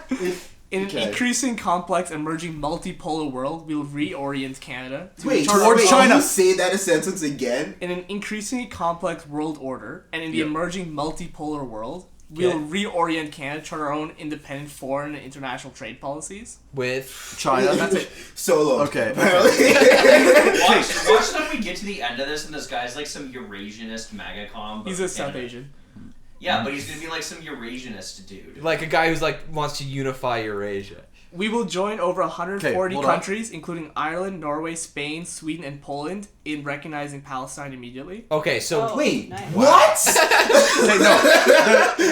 In an increasing complex, emerging multipolar world, we will reorient Canada towards China. Can you say that a sentence again? In an increasingly complex world order, and in the emerging multipolar world, we'll reorient Canada toward our own independent foreign and international trade policies. With China? That's it. Solo. Okay. Watch when we get to the end of this and this guy's like some Eurasianist MAGA com. He's a South Asian. Yeah, but he's gonna be like some Eurasianist dude. Like a guy who's like wants to unify Eurasia. We will join over 140 countries, including Ireland, Norway, Spain, Sweden, and Poland, in recognizing Palestine immediately. Okay, so wait, nice. what?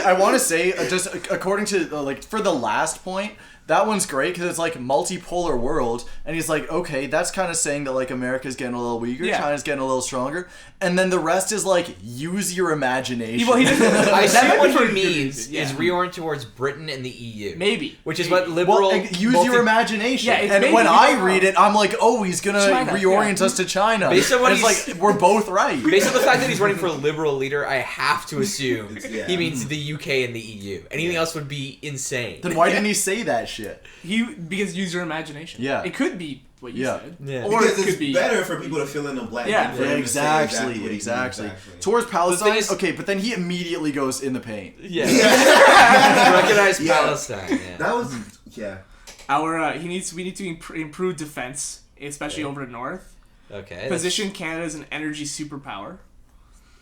I want to say, just according to for the last point, that one's great because it's like multipolar world, and he's like, okay, that's kind of saying that like America's getting a little weaker, China's getting a little stronger, and then the rest is like use your imagination. I assume what he means is reorient towards Britain and the EU. Maybe. Which is what liberal... use your imagination. Yeah, and when I read it, I'm like, oh, he's going to reorient us to China. Based on what it's like, we're both right. Based on the fact that he's running for a liberal leader, I have to assume he means the UK and the EU. Anything else would be insane. Then why didn't he say that shit? Because use your imagination. Yeah. It could be what you said. Yeah. Or because it could be better for people to fill in the blank. Exactly. Towards Palestine, okay, but then he immediately goes in the paint. Yeah. Recognize Palestine. Yeah. That was we need to improve defense, especially over the north. Okay. Position Canada as an energy superpower.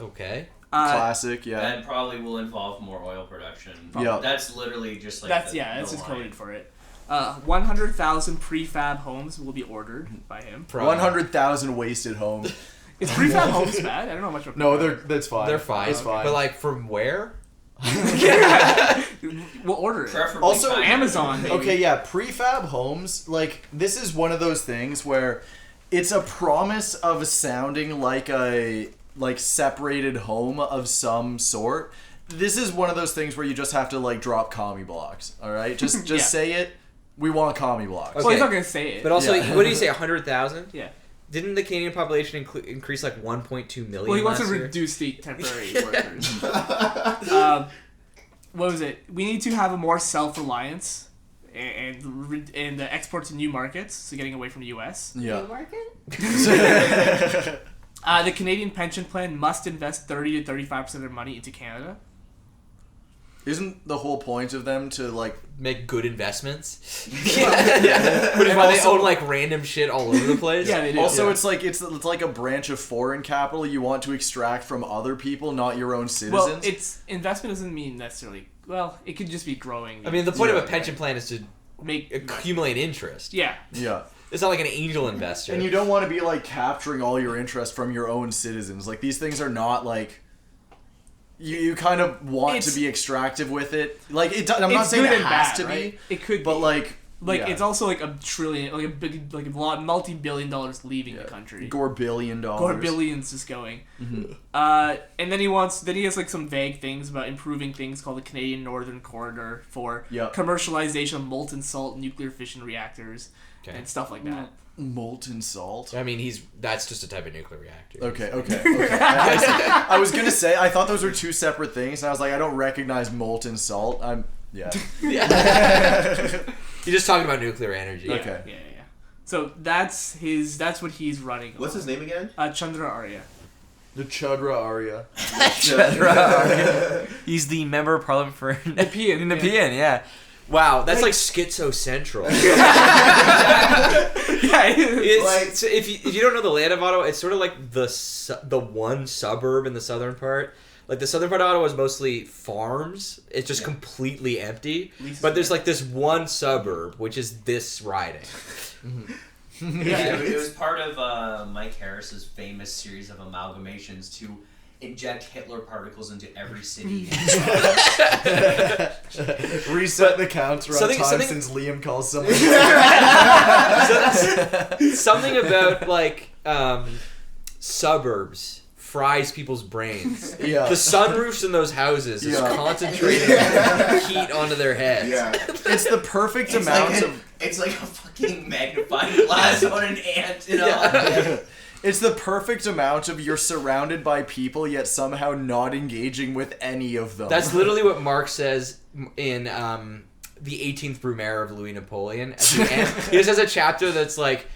Okay. Classic, yeah. That probably will involve more oil production. Yeah. That's literally just like that's just coded for it. 100,000 prefab homes will be ordered by him. 100,000 wasted homes. Is prefab homes bad? I don't know much about. No, that's fine. They're fine. It's fine. But like from where? We'll order it. Preferably also, China. Amazon. Maybe. Okay, yeah, prefab homes, like, this is one of those things where it's a promise of sounding like a separated home of some sort. this is one of those things where you just have to like drop commie blocks. All right, just Yeah. say it. We want commie blocks. Well, he's not gonna say it. But also, Yeah. what did he say? 100,000? Yeah. Didn't the Canadian population increase like 1.2 million? Well, he wants to last year? reduce the temporary workers. What was it? We need to have a more self-reliance and export to new markets, so getting away from the U.S. Yeah. New market? The Canadian pension plan must invest 30 to 35% of their money into Canada. Isn't the whole point of them to like make good investments? yeah. But why they also- own like random shit all over the place? Yeah, they do. Also, Yeah. it's like a branch of foreign capital you want to extract from other people, not your own citizens. Well, it's investment doesn't mean necessarily. Well, it could just be growing. I mean, the point of Yeah. a pension plan is to make accumulate interest. Yeah. Yeah. It's not like an angel investor. And you don't want to be like capturing all your interest from your own citizens. Like these things are not like you kind of want to be extractive with it. Like I'm not it's saying good it and has bad, to right? be, It could, but be. yeah. It's also like a trillion, like a big, like a lot, multi-billion dollars leaving the country. $4 billion. $4 just going. Mm-hmm. And then he has like some vague things about improving things called the Canadian Northern Corridor for commercialization of molten salt nuclear fission reactors and stuff like that. Molten salt? I mean, that's just a type of nuclear reactor. Okay. I was gonna say I thought those were two separate things, and I was like, I don't recognize molten salt. Yeah. You're just talking about nuclear energy. Yeah, Okay. Yeah. So that's what he's running. What's on. his name again? Chandra Arya. The Chudra Arya. He's the member of parliament for Nepean. Nepean, yeah. Wow, that's like schizo central. Yeah. So if you don't know the layout of Ottawa, it's sort of like the one suburb in the southern part. Like the southern part of Ottawa is mostly farms. It's just completely empty. But there's like this one suburb, which is this riding. Yeah, it was part of Mike Harris's famous series of amalgamations to inject Hitler particles into every city. Reset the counter on something- time something- since Liam calls someone. Something about like suburbs fries people's brains. Yeah. The sunroofs in those houses is concentrating heat onto their heads. Yeah. It's the perfect amount of. It's like a fucking magnifying glass on an ant, you know? It's the perfect amount of you're surrounded by people yet somehow not engaging with any of them. That's literally what Mark says in the 18th Brumaire of Louis Napoleon. At the end, he just has a chapter that's like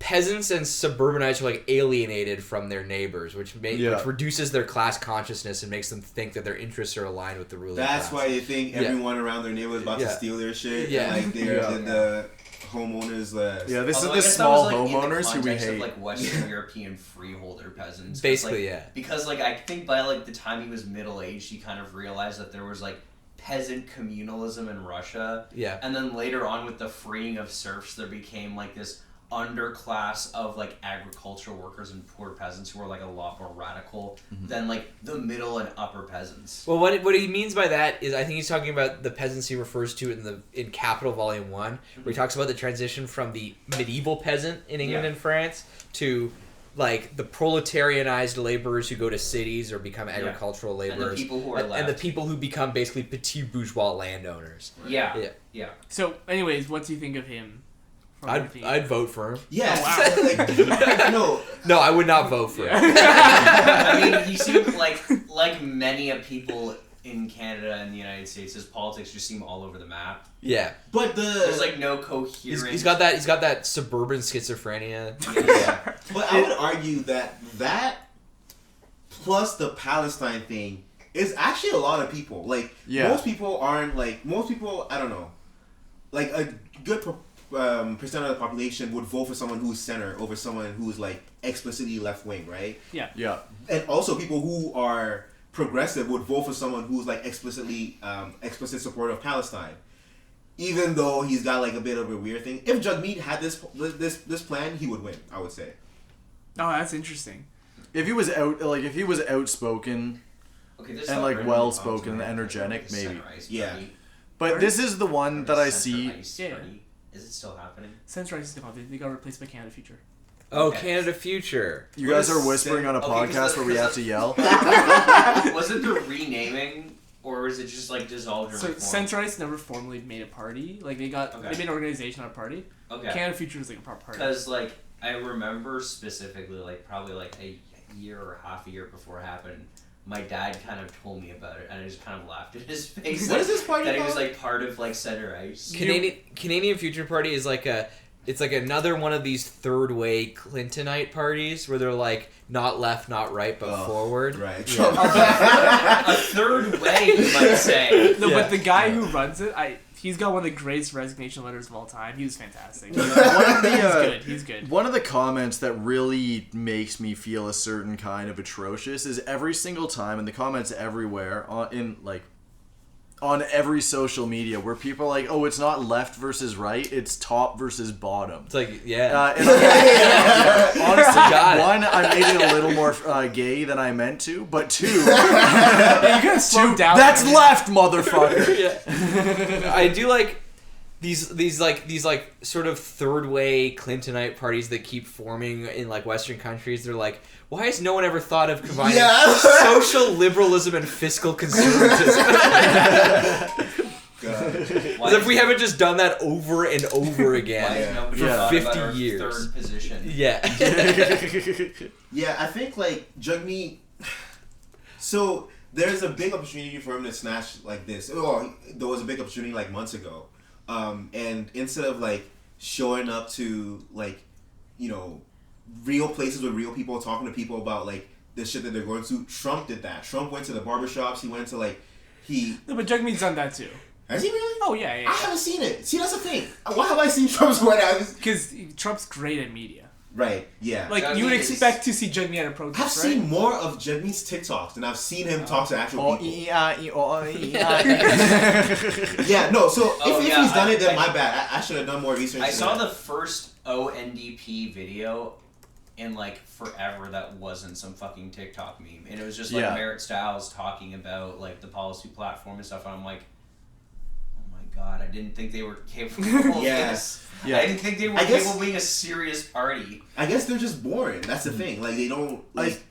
peasants and suburbanites are like alienated from their neighbors, which reduces their class consciousness and makes them think that their interests are aligned with the ruling That's class. why they think everyone around their neighborhood is about to steal their shit. Yeah. And, like the homeowners. This Although is I the guess that small was, like, in the homeowners who we context hate. of, like Western European freeholder peasants. Basically, like, because like I think by like the time he was middle aged, he kind of realized that there was like peasant communalism in Russia. Yeah. And then later on, with the freeing of serfs, there became like this underclass of like agricultural workers and poor peasants who were like a lot more radical than like the middle and upper peasants. Well, what he means by that is I think he's talking about the peasants he refers to in Capital Volume 1, where he talks about the transition from the medieval peasant in England and France to like the proletarianized laborers who go to cities or become agricultural laborers. And the people who are left. And the people who become basically petit bourgeois landowners. Yeah. So, anyways, what do you think of him? I'd vote for him. Yeah. Oh, wow. No, I would not vote for him. I mean, he seemed like many people in Canada and the United States, his politics just seem all over the map. Yeah, but there's like no coherent. He's got that suburban schizophrenia. Yeah. But I would argue that plus the Palestine thing is actually a lot of people. Like most people aren't like most people. I don't know. Like a good percent of the population would vote for someone who's center over someone who's like explicitly left wing, right? Yeah. And also people who are progressive would vote for someone who's like explicit supporter of Palestine, even though he's got like a bit of a weird thing. If Jagmeet had this plan, he would win, I would say. Oh, that's interesting. If he was outspoken, and like well spoken and energetic, maybe. Yeah. But this is the one that I see. Is it still happening? Centralized is gone. They got replaced by Canada Future. Oh, Canada Future. You guys are whispering on a podcast where we have to yell. Was it the renaming, or is it just like dissolved? So Centrites never formally made a party. Like they made an organization, not a party. Okay. Canada Future was like a proper party. Because like I remember specifically, like probably like a year or half a year before it happened, my dad kind of told me about it, and I just kind of laughed in his face. What is this party that about? It was like part of like Center Ice. Canadian Future Party is like it's like another one of these third way Clintonite parties where they're like not left, not right, but forward. Right. Yeah. A third way, you might say. No, but the guy who runs it, he's got one of the greatest resignation letters of all time. He was fantastic. He's good. One of the comments that really makes me feel a certain kind of atrocious is every single time, and the comments everywhere on every social media where people are like, oh, it's not left versus right, it's top versus bottom. It's like, honestly, one, I made it a little more gay than I meant to, but two, you gotta slow down. That's left, motherfucker. Yeah. I do like these sort of third way Clintonite parties that keep forming in like Western countries. They're like, why has no one ever thought of combining social liberalism and fiscal conservatism? As if we haven't just done that over and over again for 50 years. Third position. Yeah. Yeah, I think like Jugmeat. So there's a big opportunity for him to snatch like this. Oh, there was a big opportunity like months ago, and instead of like showing up to like, you know, real places with real people, talking to people about like the shit that they're going through, Trump did that. Trump went to the barbershops. He went to like No, but Jugmeat's done that too. Has he really? Oh yeah. I haven't seen it. See, that's the thing. Why have I seen Trump's White House? Because Trump's great at media. Right. Yeah. Like Jugmeat you would expect to see Jugmeat at a protest. I've seen more of Jugmeat's TikToks than I've seen him talk to actual people. Yeah. No. So if he's done it, then my bad. I should have done more research. I saw the first ONDP video in like forever that wasn't some fucking TikTok meme, and it was just like Merritt Stiles talking about like the policy platform and stuff, and I'm like, oh my god, I didn't think they were capable of this. Yeah. I didn't think they were capable of being a serious party. I guess they're just boring. That's the thing. Like they don't like.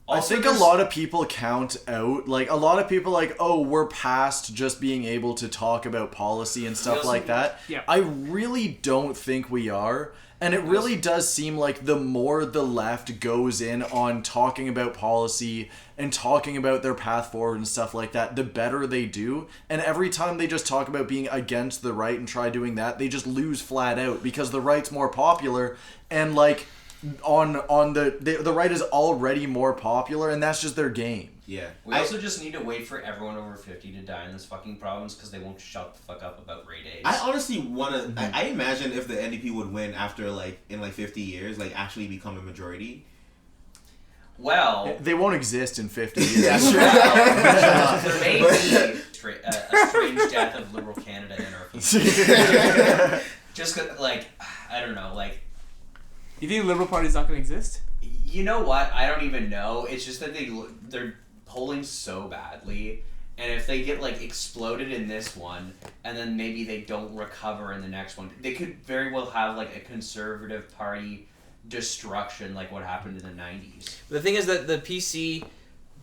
I think a lot of people count out, like, a lot of people like, oh, we're past just being able to talk about policy and stuff like that. Yeah. I really don't think we are. And it really does seem like the more the left goes in on talking about policy and talking about their path forward and stuff like that, the better they do. And every time they just talk about being against the right and try doing that, they just lose flat out because the right's more popular and like on the right is already more popular and that's just their game. Yeah. We also just need to wait for everyone over 50 to die in this fucking province because they won't shut the fuck up about raid aids. I honestly want to... I imagine if the NDP would win after, like, in, like, 50 years, like, actually become a majority. Well... They won't exist in 50 years. Yeah, sure. Well, there may be a strange death of Liberal Canada in our future. Just, like, I don't know, like... You think the Liberal Party's not going to exist? You know what? I don't even know. It's just that they're polling so badly, and if they get like exploded in this one, and then maybe they don't recover in the next one, they could very well have like a Conservative Party destruction, like what happened in the 90s. The thing is that the PC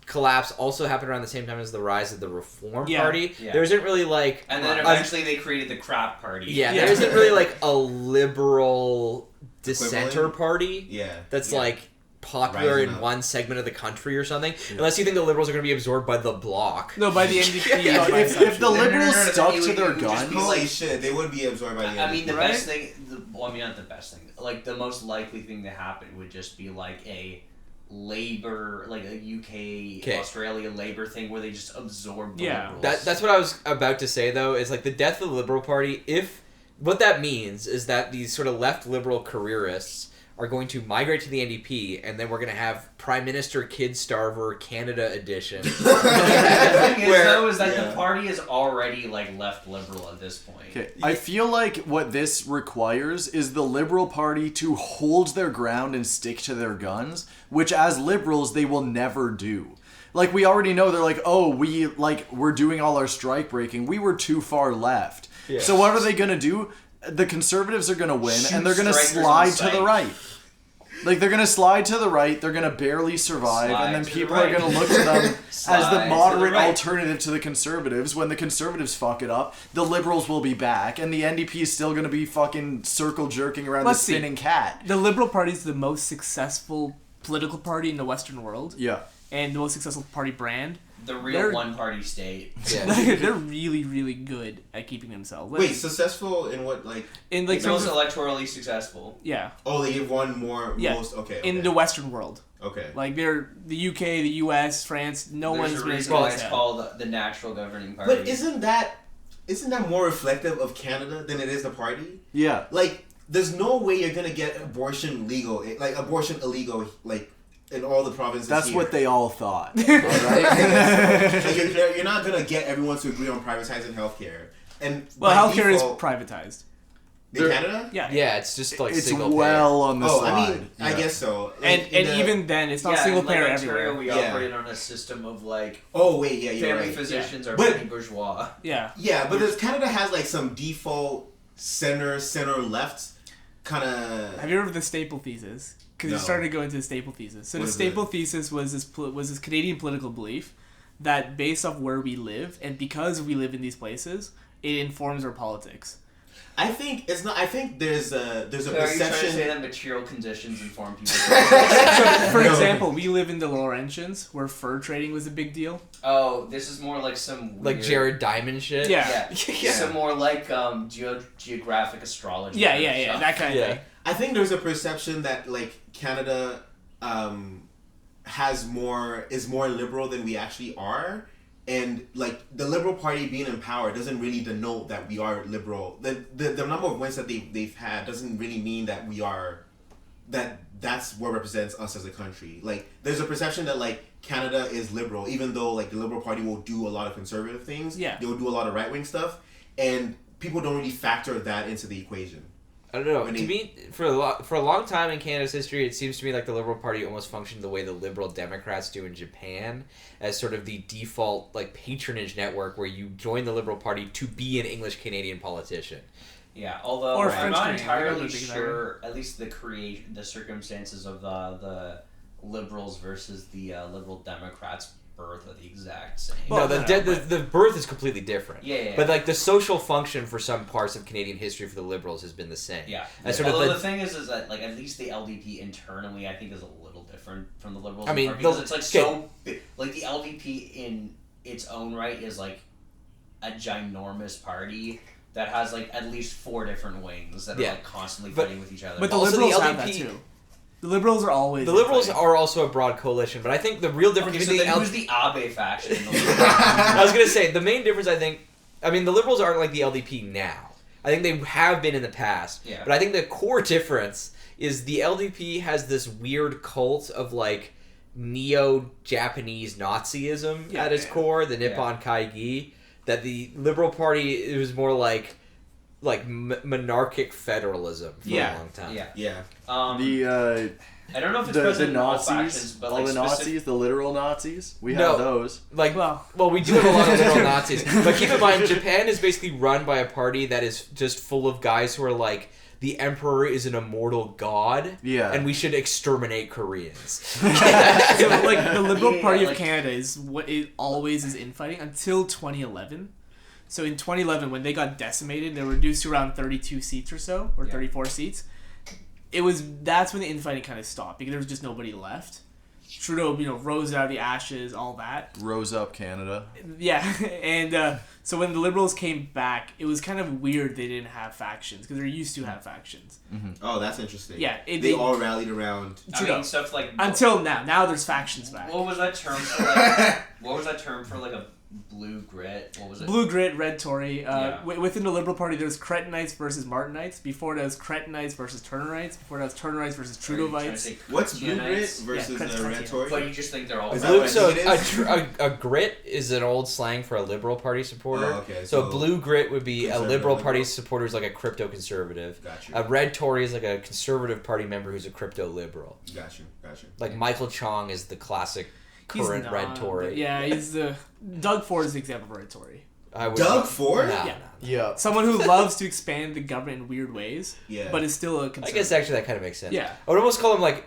collapse also happened around the same time as the rise of the Reform Party. Yeah. There isn't really like... And then eventually they created the crap party. Yeah, there isn't really like a liberal dissenter party that's like popular in one segment of the country or something, unless you think the Liberals are going to be absorbed by the Bloc. No, by the NDP. If the Liberals stuck to their guns, holy shit, they would be absorbed by the NDP. I mean, the best thing, well, I mean, not the best thing, like the most likely thing to happen would just be like a Labour, like a UK, Australia Labour thing where they just absorb the Liberals. That's what I was about to say, though, is like the death of the Liberal Party, what that means is that these sort of left liberal careerists are going to migrate to the NDP, and then we're going to have Prime Minister Kid Starver Canada edition. The thing is, though, is that the party is already like left liberal at this point. Okay. I feel like what this requires is the Liberal Party to hold their ground and stick to their guns, which as liberals they will never do. Like, we already know they're like, oh, we're doing all our strike breaking. We were too far left. Yeah. So what are they going to do? The Conservatives are going to win, and they're going to slide to the right. Like, they're going to slide to the right, they're going to barely survive, Slide and then to people the are right. going to look to them as Slide the to moderate the right. alternative to the Conservatives. When the Conservatives fuck it up, the Liberals will be back, and the NDP is still going to be fucking circle jerking around the spinning cat. The Liberal Party is the most successful political party in the Western world. Yeah. And the most successful party brand. The real one-party state. Yeah. They're really, really good at keeping themselves. Wait, successful in what, like... In like the most electorally successful. Yeah. Oh, they give one more, most... Okay. In the Western world. Okay. Like, they're the UK, the US, France, There's one's a been reason why it's called the natural governing party. But isn't that more reflective of Canada than it is the party? Yeah. Like, there's no way you're gonna get abortion illegal, like, in all the provinces. That's here. what they all thought. All right? Like, you're not gonna get everyone to agree on privatizing healthcare. And healthcare is privatized. In Canada? Yeah, it's just like it's single well payer. on the slide. I mean, I guess so. Like, And even then, it's not single payer everywhere. We operate on a system of like. Oh wait, yeah, you're family right. physicians are But- pretty bourgeois. Yeah. Yeah, but Canada has like some default center left kind of. Have you heard of the staple thesis? Because you started to go into the staple thesis. So What the is staple it? thesis was this Canadian political belief that based off where we live and because we live in these places, it informs our politics. I think it's not. I think there's a So are you trying to perception. say that material conditions inform people? For example, we live in the Laurentians where fur trading was a big deal. Oh, this is more like some weird, Like Jared Diamond shit. Yeah. Yeah. Some more like geographic astrology. Yeah, stuff. that kind of thing. I think there's a perception that like Canada is more liberal than we actually are, and like the Liberal Party being in power doesn't really denote that we are liberal. The number of wins that they've had doesn't really mean that we are that's what represents us as a country. Like there's a perception that like Canada is liberal, even though like the Liberal Party will do a lot of conservative things. Yeah. They will do a lot of right wing stuff, and people don't really factor that into the equation. I don't know. To me, for a long time in Canada's history, it seems to me like the Liberal Party almost functioned the way the Liberal Democrats do in Japan, as sort of the default like patronage network where you join the Liberal Party to be an English Canadian politician. Yeah, although Or I'm French not Canadian, I don't entirely think that sure, at least the circumstances of the Liberals versus the Liberal Democrats' birth are the exact same. No, the birth is completely different. Yeah. But like the social function for some parts of Canadian history for the Liberals has been the same. Yeah. As sort Although of the thing is that like at least the LDP internally I think is a little different from the Liberals. I mean, because it's like so big. Like the LDP in its own right is like a ginormous party that has like at least 4 different wings that are like constantly fighting with each other. But the Also, Liberals the have that LDP too. The Liberals are always. The Liberals are also a broad coalition, but I think the real difference okay, so between then who's the Abe faction? In the I was gonna say the main difference. I mean, the Liberals aren't like the LDP now. I think they have been in the past. Yeah. But I think the core difference is the LDP has this weird cult of like neo-Japanese Nazism at its core, the Nippon Kaigi. That the Liberal Party it was more like monarchic federalism for a long time. Yeah. I don't know if it's the present in all Nazis, factions, but all like the Nazis, the literal Nazis. We have No. those. Like, well, we do have a lot of literal Nazis, but keep in mind, Japan is basically run by a party that is just full of guys who are like, the emperor is an immortal god, and we should exterminate Koreans. So, like the Liberal Party of like, Canada is what it always is infighting until 2011. So in 2011, when they got decimated, they were reduced to around 32 seats or so, or 34 seats. That's when the infighting kind of stopped because there was just nobody left. Trudeau, rose out of the ashes, all that. Rose up Canada. Yeah, and so when the Liberals came back, it was kind of weird they didn't have factions because they're used to have factions. Mm-hmm. Oh, that's interesting. Yeah, they all rallied around Trudeau. I mean, stuff like until now. Now there's factions back. What was that term for? Like, what was that term for? Like a blue grit? What was it? Blue grit, red Tory. Within the Liberal Party, there's Cretonites versus Martinites. Before that was Cretonites versus Turnerites. Before that was Turnerites versus Trudeauvites. What's blue grit versus red Tory? But you just think they're all. A grit is an old slang for a Liberal Party supporter. Oh, okay. So blue grit would be a Liberal Party supporter who's like a crypto conservative. Gotcha. A red Tory is like a conservative party member who's a crypto liberal. Gotcha. Like Michael Chong is the classic current red Tory. Yeah, he's the Doug Ford is the example of a red Tory. Doug Ford? Yeah. Someone who loves to expand the government in weird ways, Yeah. but is still a I conservative. guess actually that kind of makes sense. Yeah. I would almost call him like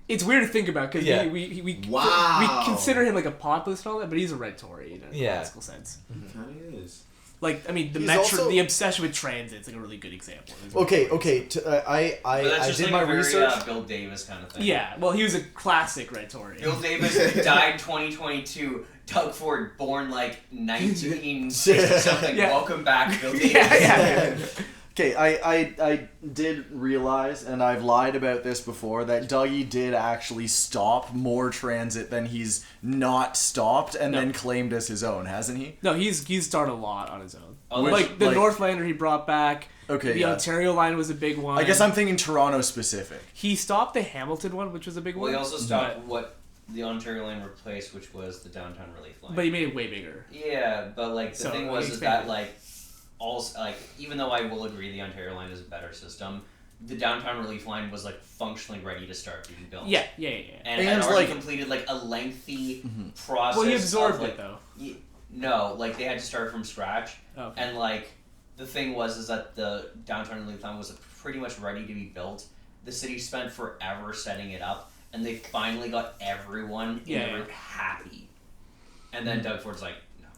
It's weird to think about because Yeah. we Wow. consider him like a populist and all that, but he's a red Tory in a Yeah. classical sense. He kind of is. Like, I mean, He's also- the obsession with transit is like a really good example. Okay. But that's I just did like my a very, research. Bill Davis kind of thing. Yeah, well, he was a classic red Tory. Bill Davis died 2022. Doug Ford, born like 1960 something. Yeah. Welcome back, Bill Davis. yeah. Okay, I did realize, and I've lied about this before, that Dougie did actually stop more transit than he's not stopped and then claimed as his own, hasn't he? No, he's done a lot on his own. Oh, like the Northlander he brought back. Okay, the yeah. Ontario line was a big one. I guess I'm thinking Toronto specific. He stopped the Hamilton one, which was a big Well, one. he also stopped what the Ontario line replaced, which was the downtown relief line. But he made it way bigger. Yeah, but like the So, thing he was is expanded. that like also like even though I will agree the Ontario line is a better system, the downtown relief line was like functionally ready to start being built. Yeah. And And, had already like- completed like a lengthy process. Well, he absorbed of, like, it though. No, like they had to start from scratch. Okay. And like the thing was is that the downtown relief line was pretty much ready to be built. The city spent forever setting it up, and they finally got everyone in the room happy. And then Doug Ford's like, no.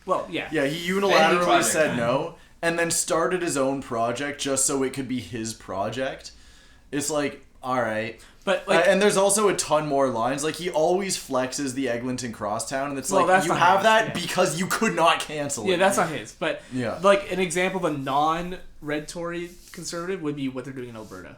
Well, yeah. Yeah, he Family unilaterally project, said man. no, and then started his own project just so it could be his project. It's like, all right. But like, And there's also a ton more lines. Like, he always flexes the Eglinton Crosstown, and it's Well, like, that's you not have his, that yeah. because you could not cancel it. yeah, that's not his. But Yeah. like an example of a non-red Tory conservative would be what they're doing in Alberta,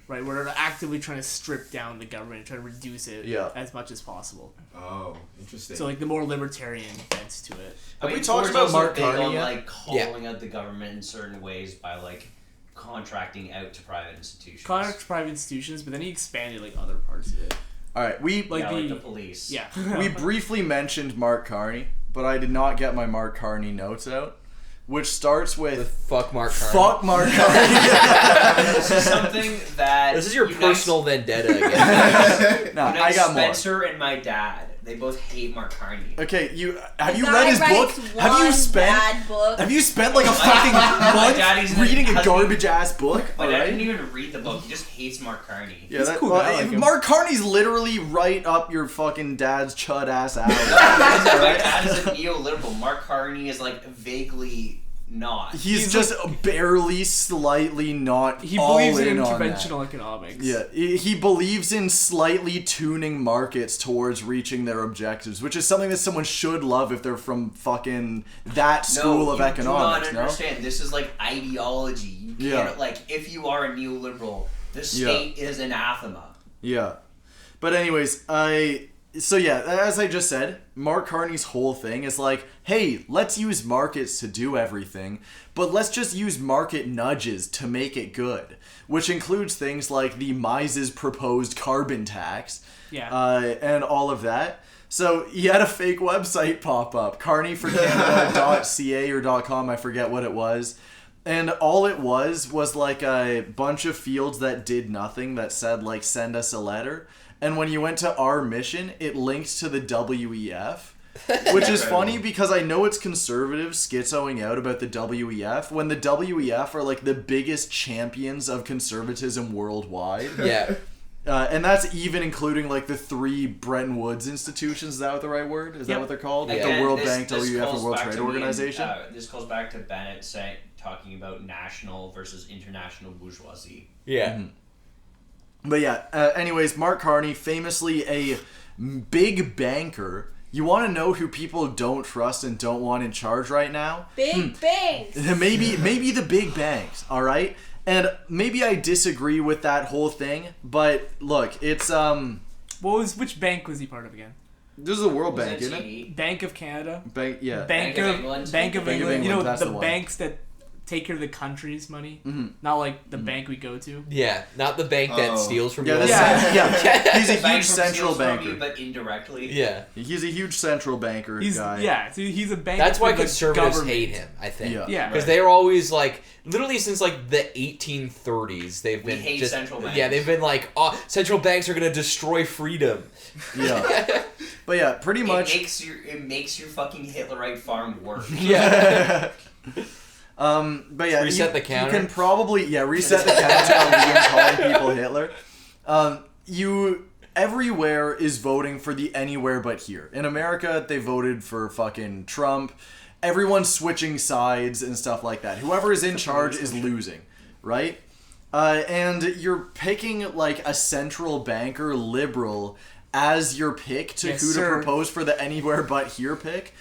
right? Where they're actively trying to strip down the government and trying to reduce it as much as possible. Oh, interesting. So like the more libertarian bent to it. Have we talked about Ford's Mark also big Carney on, yet? like calling out the government in certain ways by like contracting out to private institutions. Contract to private institutions, but then he expanded like other parts of it. All right, we Like like the the police. yeah. we briefly mentioned Mark Carney, but I did not get my Mark Carney notes out, which starts with fuck Mark Carney. fuck Mark Carney. This is something that This is your unites- personal vendetta again. No, I unites got more. Spencer and my dad. They both hate Mark Carney. Okay, have The you guy read his book? writes Have you one spent bad book. Have you spent like a fucking month daddy's reading a husband- garbage ass book? My dad Alright? didn't even read the book. He just hates Mark Carney. Yeah, He's that, cool well, guy, I like him. Mark Carney's literally right up your fucking dad's chud ass alley. My dad is a neoliberal. Mark Carney is like vaguely not. He's just barely, slightly not. He all believes in on that. interventional economics. Yeah, he believes in slightly tuning markets towards reaching their objectives, which is something that someone should love if they're from fucking that school of economics. Do not understand. This is like ideology. You can't like if you are a neoliberal, the state is anathema. Yeah, but anyways, as I just said, Mark Carney's whole thing is like, hey, let's use markets to do everything, but let's just use market nudges to make it good, which includes things like the Mises proposed carbon tax, and all of that. So he had a fake website pop up, carneyforcanada.ca or .com, I forget what it was. And all it was like a bunch of fields that did nothing that said, like, send us a letter. And when you went to our mission, it linked to the WEF, which is funny because I know it's conservatives schizoing out about the WEF when the WEF are, like, the biggest champions of conservatism worldwide. Yeah. And that's even including, like, the 3 Bretton Woods institutions. Is that the right word? Is that what they're called? Like Again, the World this Bank, WEF, calls and World back Trade to me, Organization. This goes back to Bennett talking about national versus international bourgeoisie. Yeah. Mm-hmm. But yeah, anyways, Mark Carney, famously a big banker. You want to know who people don't trust and don't want in charge right now? Big banks. Maybe the big banks, all right? And maybe I disagree with that whole thing, but look, it's Which bank was he part of again? this is a World Was Bank, it isn't it? TD? Bank of Canada. Bank, yeah. Bank Bank of of England. Bank of Bank of England. You know England, that's the the one. banks that take care of the country's money, not like the bank we go to. Yeah, not the bank that steals from you. He's a huge central banker, you, but indirectly. Yeah, he's a huge central banker guy. Yeah, so he's a banker. That's why conservatives hate him, I think. Yeah, because they're always like, literally since like the 1830s, they've been hate just central banks. Yeah, they've been like, oh, central banks are gonna destroy freedom. Yeah, but yeah, pretty much it makes your fucking Hitlerite farm work. Yeah. But yeah, reset the counter. You can probably reset the counter on Liam calling people Hitler. You everywhere is voting for the anywhere but here. In America, they voted for fucking Trump. Everyone's switching sides and stuff like that. Whoever is in charge is losing, right? And you're picking like a central banker liberal as your pick to to propose for the anywhere but here pick.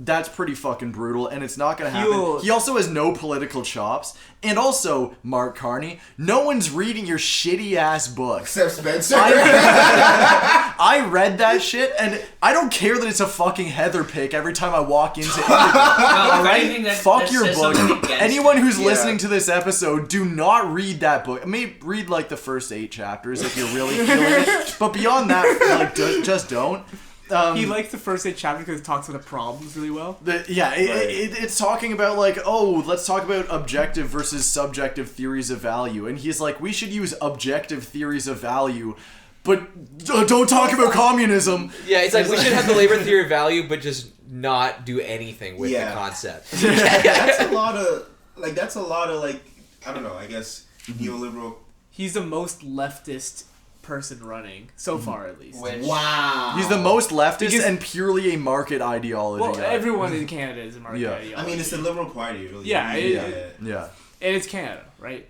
That's pretty fucking brutal, and it's not gonna happen. He also has no political chops, and also, Mark Carney, no one's reading your shitty ass book. Except Spencer. I read that shit, and I don't care that it's a fucking Heather pick every time I walk into it. Alright? Fuck your book. Anyone who's listening to this episode, do not read that book. Maybe read like the first 8 chapters if you're really feeling it, but beyond that, like, just don't. He likes the first 8 chapters because it talks about the problems really well. It's talking about like, oh, let's talk about objective versus subjective theories of value. And he's like, we should use objective theories of value, but don't talk about communism. Yeah, it's like we should have the labor theory of value, but just not do anything with the concept. That's a lot of like, I don't know, I guess neoliberal. He's the most leftist person running so far, at least. Wow, he's the most leftist and purely a market ideology. Well, everyone in Canada is a market ideology. I mean, it's the Liberal Party, really. Yeah, and it's Canada, right?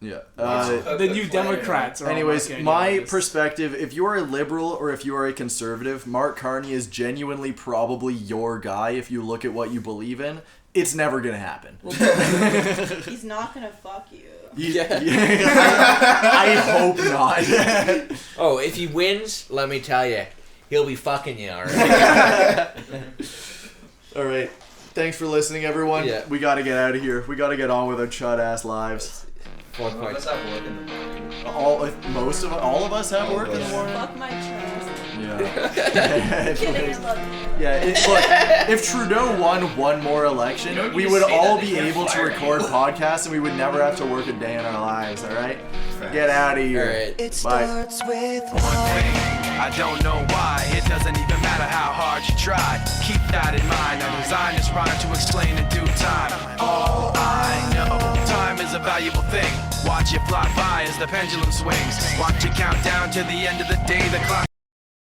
Yeah. The New Democrats are. Anyways, my perspective: if you are a liberal or if you are a conservative, Mark Carney is genuinely probably your guy. If you look at what you believe in, it's never gonna happen. He's not gonna fuck you. I hope not. Oh, if he wins, let me tell you, he'll be fucking you, alright? Alright. Thanks for listening, everyone. Yeah. We gotta get out of here. We gotta get on with our chud-ass lives. All of us have work in the morning. All of us have work in the morning? Fuck my chest. Yeah. Look, if Trudeau won one more election, we would all be able to record podcasts and we would never have to work a day in our lives, alright? Get out of here. Right. It starts with one thing. I don't know why. It doesn't even matter how hard you try. Keep that in mind. I designed this rhyme to explain in due time. All I know, time is a valuable thing. Watch it fly by as the pendulum swings. Watch it count down to the end of the day. The clock